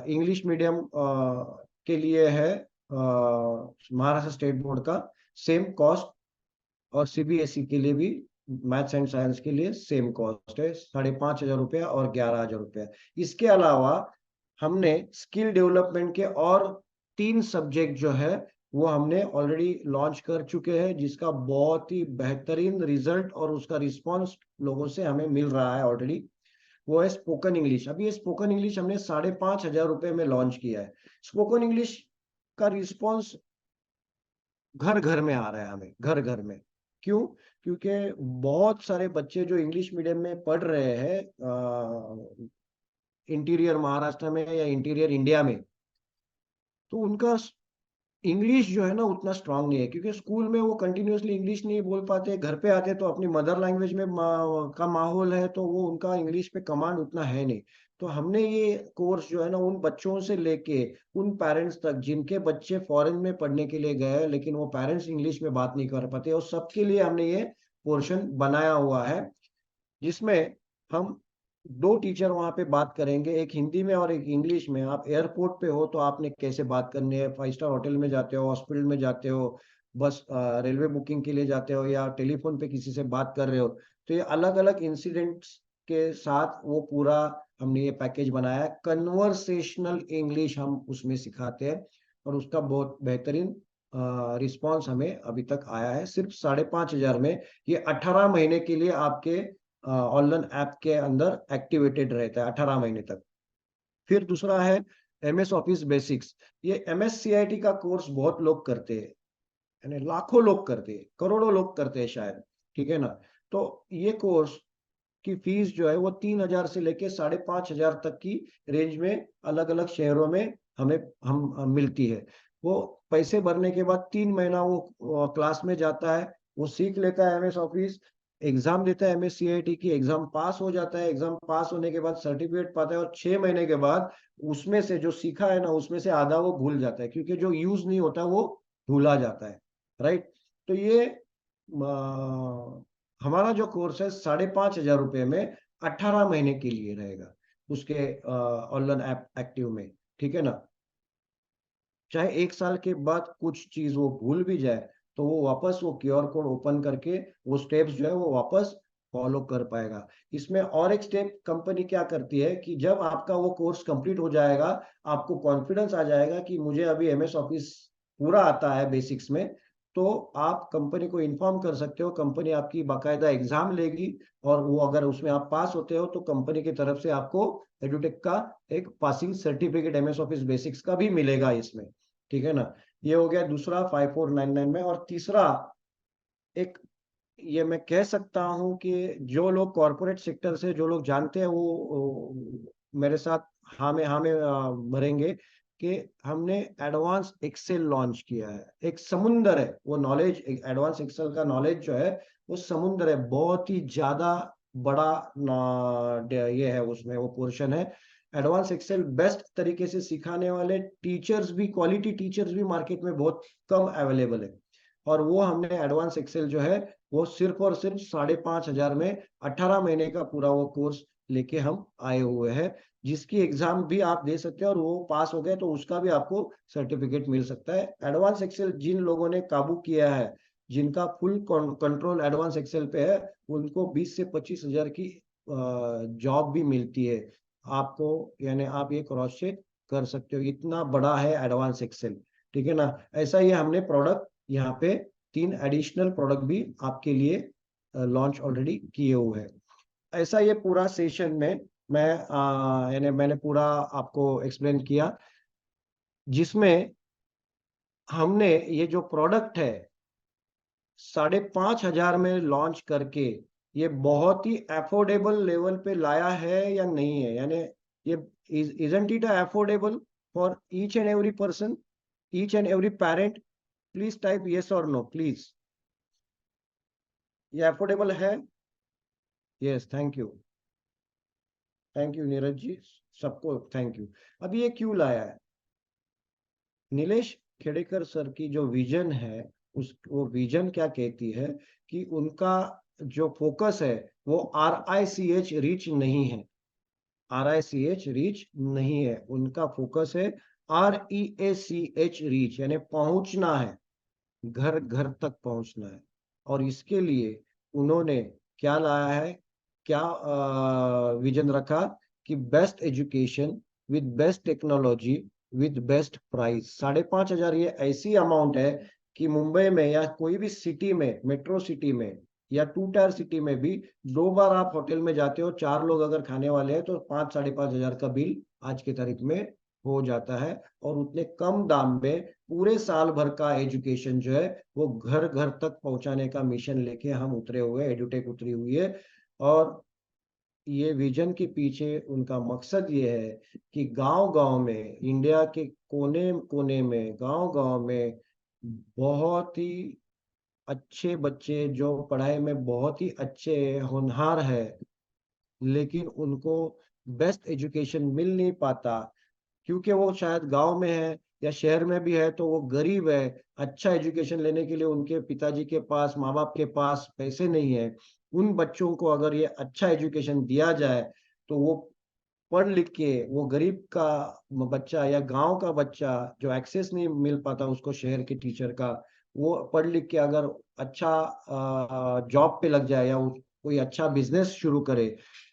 इंग्लिश मीडियम के लिए है, महाराष्ट्र स्टेट बोर्ड का सेम कॉस्ट। और सीबीएसई के लिए भी मैथ्स एंड साइंस के लिए सेम कॉस्ट है, 5,500 रुपया और 11,000 रुपया। इसके अलावा हमने स्किल डेवलपमेंट के और 3 सब्जेक्ट जो है वो हमने ऑलरेडी लॉन्च कर चुके हैं, जिसका बहुत ही बेहतरीन रिजल्ट और उसका रिस्पांस लोगों से हमें मिल रहा है ऑलरेडी। वो है स्पोकन इंग्लिश। अभी ये स्पोकन इंग्लिश हमने 5,500 में लॉन्च किया है। स्पोकन इंग्लिश का रिस्पांस घर घर में आ रहा है, हमें घर घर में। क्यों? क्योंकि बहुत सारे बच्चे जो इंग्लिश मीडियम में पढ़ रहे हैं इंटीरियर महाराष्ट्र में या इंटीरियर इंडिया में, तो उनका इंग्लिश जो है ना उतना स्ट्रांग नहीं है, क्योंकि स्कूल में वो कंटिन्यूअसली इंग्लिश नहीं बोल पाते। घर पे आते तो अपनी मदर लैंग्वेज में का माहौल है, तो वो उनका इंग्लिश पे कमांड उतना है नहीं। तो हमने ये कोर्स जो है ना उन बच्चों से लेके उन पेरेंट्स तक जिनके बच्चे फॉरेन में पढ़ने के लिए गए लेकिन वो पेरेंट्स इंग्लिश में बात नहीं कर पाते, और सबके लिए हमने ये पोर्शन बनाया हुआ है, जिसमें हम 2 टीचर वहां पे बात करेंगे, एक हिंदी में और एक इंग्लिश में। आप एयरपोर्ट पे हो तो आपने कैसे बात करनी है, 5 स्टार होटल में जाते हो, हॉस्पिटल में जाते हो, बस रेलवे बुकिंग के लिए जाते हो, या टेलीफोन पे किसी से बात कर रहे हो, तो ये अलग अलग इंसिडेंट्स के साथ वो पूरा हमने ये पैकेज बनाया है। कन्वर्सेशनल इंग्लिश हम उसमें सिखाते हैं, और उसका बहुत बेहतरीन रिस्पॉन्स हमें अभी तक आया है। सिर्फ 5,500 में ये 18 महीने के लिए आपके ऑनलाइन ऐप के अंदर एक्टिवेटेड रहता है 18 महीने तक। फिर दूसरा है MS ऑफिस बेसिक्स। ये MSCIT का कोर्स बहुत लोग करते हैं, यानी लाखों लोग करते हैं, करोड़ों लोग करते हैं शायद। ठीक है ना। तो ये कोर्स की फीस जो है वो 3,000 से लेके 5,500 तक की रेंज में अलग अलग शहरों में हमें हम मिलती है। वो पैसे भरने के बाद 3 महीना वो क्लास में जाता है, वो सीख लेता है MS ऑफिस, एग्जाम देता है MSCIT की, एग्जाम पास हो जाता है। एग्जाम पास होने के बाद सर्टिफिकेट पाता है, और 6 महीने के बाद उसमें से जो सीखा है ना उसमें से आधा वो भूल जाता है, क्योंकि जो यूज नहीं होता वो भूला जाता है। राइट। तो ये हमारा जो कोर्स है 5,500 में 18 महीने के लिए रहेगा उसके ऑनलाइन ऐप एक्टिव में। ठीक है ना। चाहे 1 साल के बाद कुछ चीज वो भूल भी जाए, तो वो वापस वो QR कोड ओपन करके वो स्टेप्स जो है वो वापस फॉलो कर पाएगा। इसमें और एक स्टेप कंपनी क्या करती है कि जब आपका वो कोर्स कंप्लीट हो जाएगा, आपको कॉन्फिडेंस आ जाएगा कि मुझे अभी MS ऑफिस पूरा आता है बेसिक्स में, तो आप कंपनी को इन्फॉर्म कर सकते हो। कंपनी आपकी बाकायदा एग्जाम लेगी, और वो अगर उसमें आप पास होते हो तो कंपनी की तरफ से आपको एडुटेक का एक passing certificate MS office basics का भी मिलेगा इसमें। ठीक है ना। ये हो गया दूसरा 5,499 में। और तीसरा एक ये मैं कह सकता हूं कि जो लोग कॉर्पोरेट सेक्टर से जो लोग जानते हैं वो मेरे साथ हाँ में भरेंगे कि हमने एडवांस एक्सेल लॉन्च किया है। एक समुंदर है वो नॉलेज, एडवांस एक्सेल का नॉलेज जो है वो समुंदर है, बहुत ही ज्यादा बड़ा ये है, उसमें वो पोर्शन है। एडवांस एक्सेल बेस्ट तरीके से सिखाने वाले टीचर्स भी, क्वालिटी टीचर्स भी मार्केट में बहुत कम अवेलेबल है, और वो हमने एडवांस एक्सेल जो है वो सिर्फ और सिर्फ 5,500 में 18 महीने का पूरा वो कोर्स लेके हम आए हुए हैं, जिसकी एग्जाम भी आप दे सकते हैं, और वो पास हो गए तो उसका भी आपको सर्टिफिकेट मिल सकता है। एडवांस एक्सेल जिन लोगों ने काबू किया है, जिनका फुल कंट्रोल एडवांस एक्सेल पे है, उनको 20 से 25,000 की जॉब भी मिलती है आपको, यानी आप ये क्रॉस चेक कर सकते हो, इतना बड़ा है एडवांस एक्सेल। ठीक है ना। ऐसा ही हमने प्रोडक्ट यहाँ पे 3 एडिशनल प्रोडक्ट भी आपके लिए लॉन्च ऑलरेडी किए हुए हैं। ऐसा ये पूरा सेशन में मैं यानी मैंने पूरा आपको एक्सप्लेन किया, जिसमें हमने ये जो प्रोडक्ट है 5,500 में लॉन्च करके ये बहुत ही अफोर्डेबल लेवल पे लाया है या नहीं है, यानी ये isn't it affordable for each and every person, each and every parent? Please type yes or no, please. ये अफोर्डेबल है? Yes, thank you, thank you Neeraj ji, सबको थैंक यू। अब ये क्यों लाया है? नीलेश खेड़ेकर सर की जो विजन है, वो विजन क्या कहती है कि उनका जो फोकस है वो RICH रीच नहीं है, RICH रीच नहीं है, उनका फोकस है REACH रीच, यानी पहुंचना है, घर घर तक पहुंचना है। और इसके लिए उन्होंने क्या लाया है, क्या विजन रखा कि best education with best technology with best price. 5,500 ये ऐसी अमाउंट है कि मुंबई में या कोई भी सिटी में, मेट्रो सिटी में या 2 टायर सिटी में भी 2 बार आप होटल में जाते हो, 4 लोग अगर खाने वाले हैं तो 5,000-5,500 का बिल आज की तारीख में हो जाता है। और उतने कम दाम में पूरे साल भर का एजुकेशन जो है वो घर घर तक पहुंचाने का मिशन लेके हम उतरे हुए, एडुटेक उतरी हुई है। और ये विजन के पीछे उनका मकसद ये है कि गांव गांव में, इंडिया के कोने कोने में, गांव गांव में बहुत ही अच्छे बच्चे जो पढ़ाई में बहुत ही अच्छे होनहार है, लेकिन उनको बेस्ट एजुकेशन मिल नहीं पाता क्योंकि वो शायद गांव में है या शहर में भी है तो वो गरीब है, अच्छा एजुकेशन लेने के लिए उनके पिताजी के पास, माँ बाप के पास पैसे नहीं है। उन बच्चों को अगर ये अच्छा एजुकेशन दिया जाए तो वो पढ़ लिख के, वो गरीब का बच्चा या गांव का बच्चा जो एक्सेस नहीं मिल पाता उसको शहर के टीचर का, वो पढ़ लिख के अगर अच्छा जॉब पे लग जाए या कोई अच्छा बिजनेस शुरू करे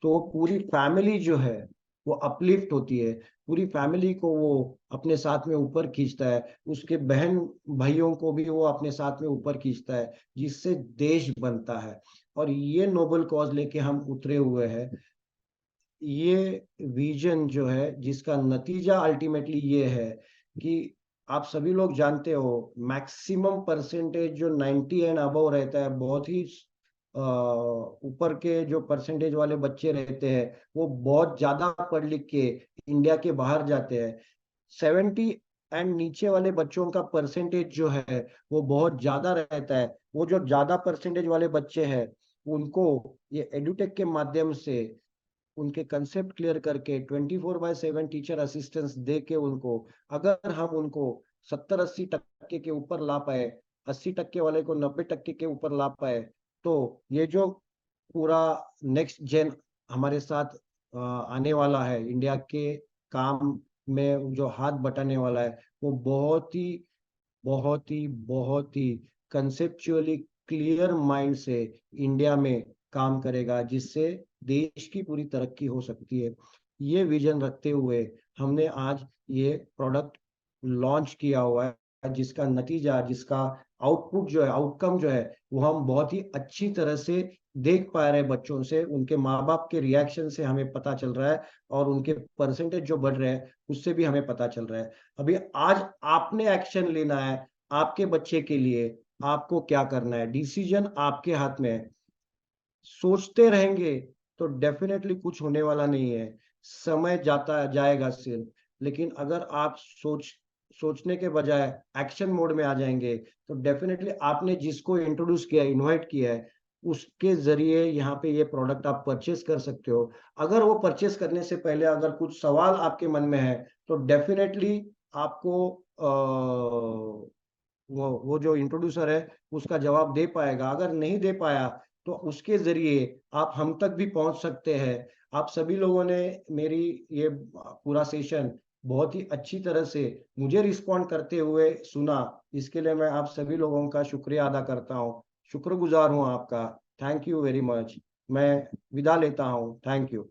तो वो पूरी फैमिली जो है वो अपलिफ्ट होती है, पूरी फैमिली को वो अपने साथ में ऊपर खींचता है, उसके बहन भाइयों को भी वो अपने साथ में ऊपर खींचता है, जिससे देश बनता है। और ये नोबल कॉज लेके हम उतरे हुए हैं। ये विजन जो है जिसका नतीजा अल्टीमेटली ये है कि आप सभी लोग जानते हो मैक्सिमम परसेंटेज जो 90 एंड अबव रहता है, बहुत ही ऊपर के जो परसेंटेज वाले बच्चे रहते हैं वो बहुत ज्यादा पढ़ लिख के इंडिया के बाहर जाते हैं। 70 एंड नीचे वाले बच्चों का परसेंटेज जो है वो बहुत ज्यादा रहता है। वो जो ज्यादा परसेंटेज वाले बच्चे हैं उनको ये एडुटेक के माध्यम से उनके कंसेप्ट क्लियर करके 24/7 टीचर असिस्टेंस दे के उनको, अगर हम उनको 70-80% के ऊपर ला पाए, 80% वाले को 90% के ऊपर ला पाए, तो ये जो पूरा नेक्स्ट जेन हमारे साथ आने वाला है, इंडिया के काम में जो हाथ बटाने वाला है, वो बहुत ही बहुत ही बहुत ही कंसेप्चुअली क्लियर माइंड से इंडिया में काम करेगा, जिससे देश की पूरी तरक्की हो सकती है। ये विजन रखते हुए हमने आज ये प्रोडक्ट लॉन्च किया हुआ है, जिसका नतीजा, जिसका आउटपुट जो है, आउटकम जो है वो हम बहुत ही अच्छी तरह से देख पा रहे हैं। बच्चों से, उनके माँ बाप के रिएक्शन से हमें पता चल रहा है और उनके परसेंटेज जो बढ़ रहे हैं उससे भी हमें पता चल रहा है। अभी आज आपने एक्शन लेना है आपके बच्चे के लिए, आपको क्या करना है, डिसीजन आपके हाथ में है। सोचते रहेंगे तो डेफिनेटली कुछ होने वाला नहीं है, समय जाता जाएगा सिर्फ। लेकिन अगर आप सोचने के बजाय एक्शन मोड में आ जाएंगे तो डेफिनेटली आपने जिसको इंट्रोड्यूस किया, इनवाइट किया है, उसके जरिए यहाँ पे ये प्रोडक्ट आप परचेस कर सकते हो। अगर वो परचेस करने से पहले अगर कुछ सवाल आपके मन में है तो डेफिनेटली आपको वो जो इंट्रोड्यूसर है उसका जवाब दे पाएगा। अगर नहीं दे पाया तो उसके जरिए आप हम तक भी पहुंच सकते हैं। आप सभी लोगों ने मेरी ये पूरा सेशन बहुत ही अच्छी तरह से मुझे रिस्पॉन्ड करते हुए सुना, इसके लिए मैं आप सभी लोगों का शुक्रिया अदा करता हूँ, शुक्रगुजार हूँ आपका। Thank you very much. मैं विदा लेता हूँ। Thank you.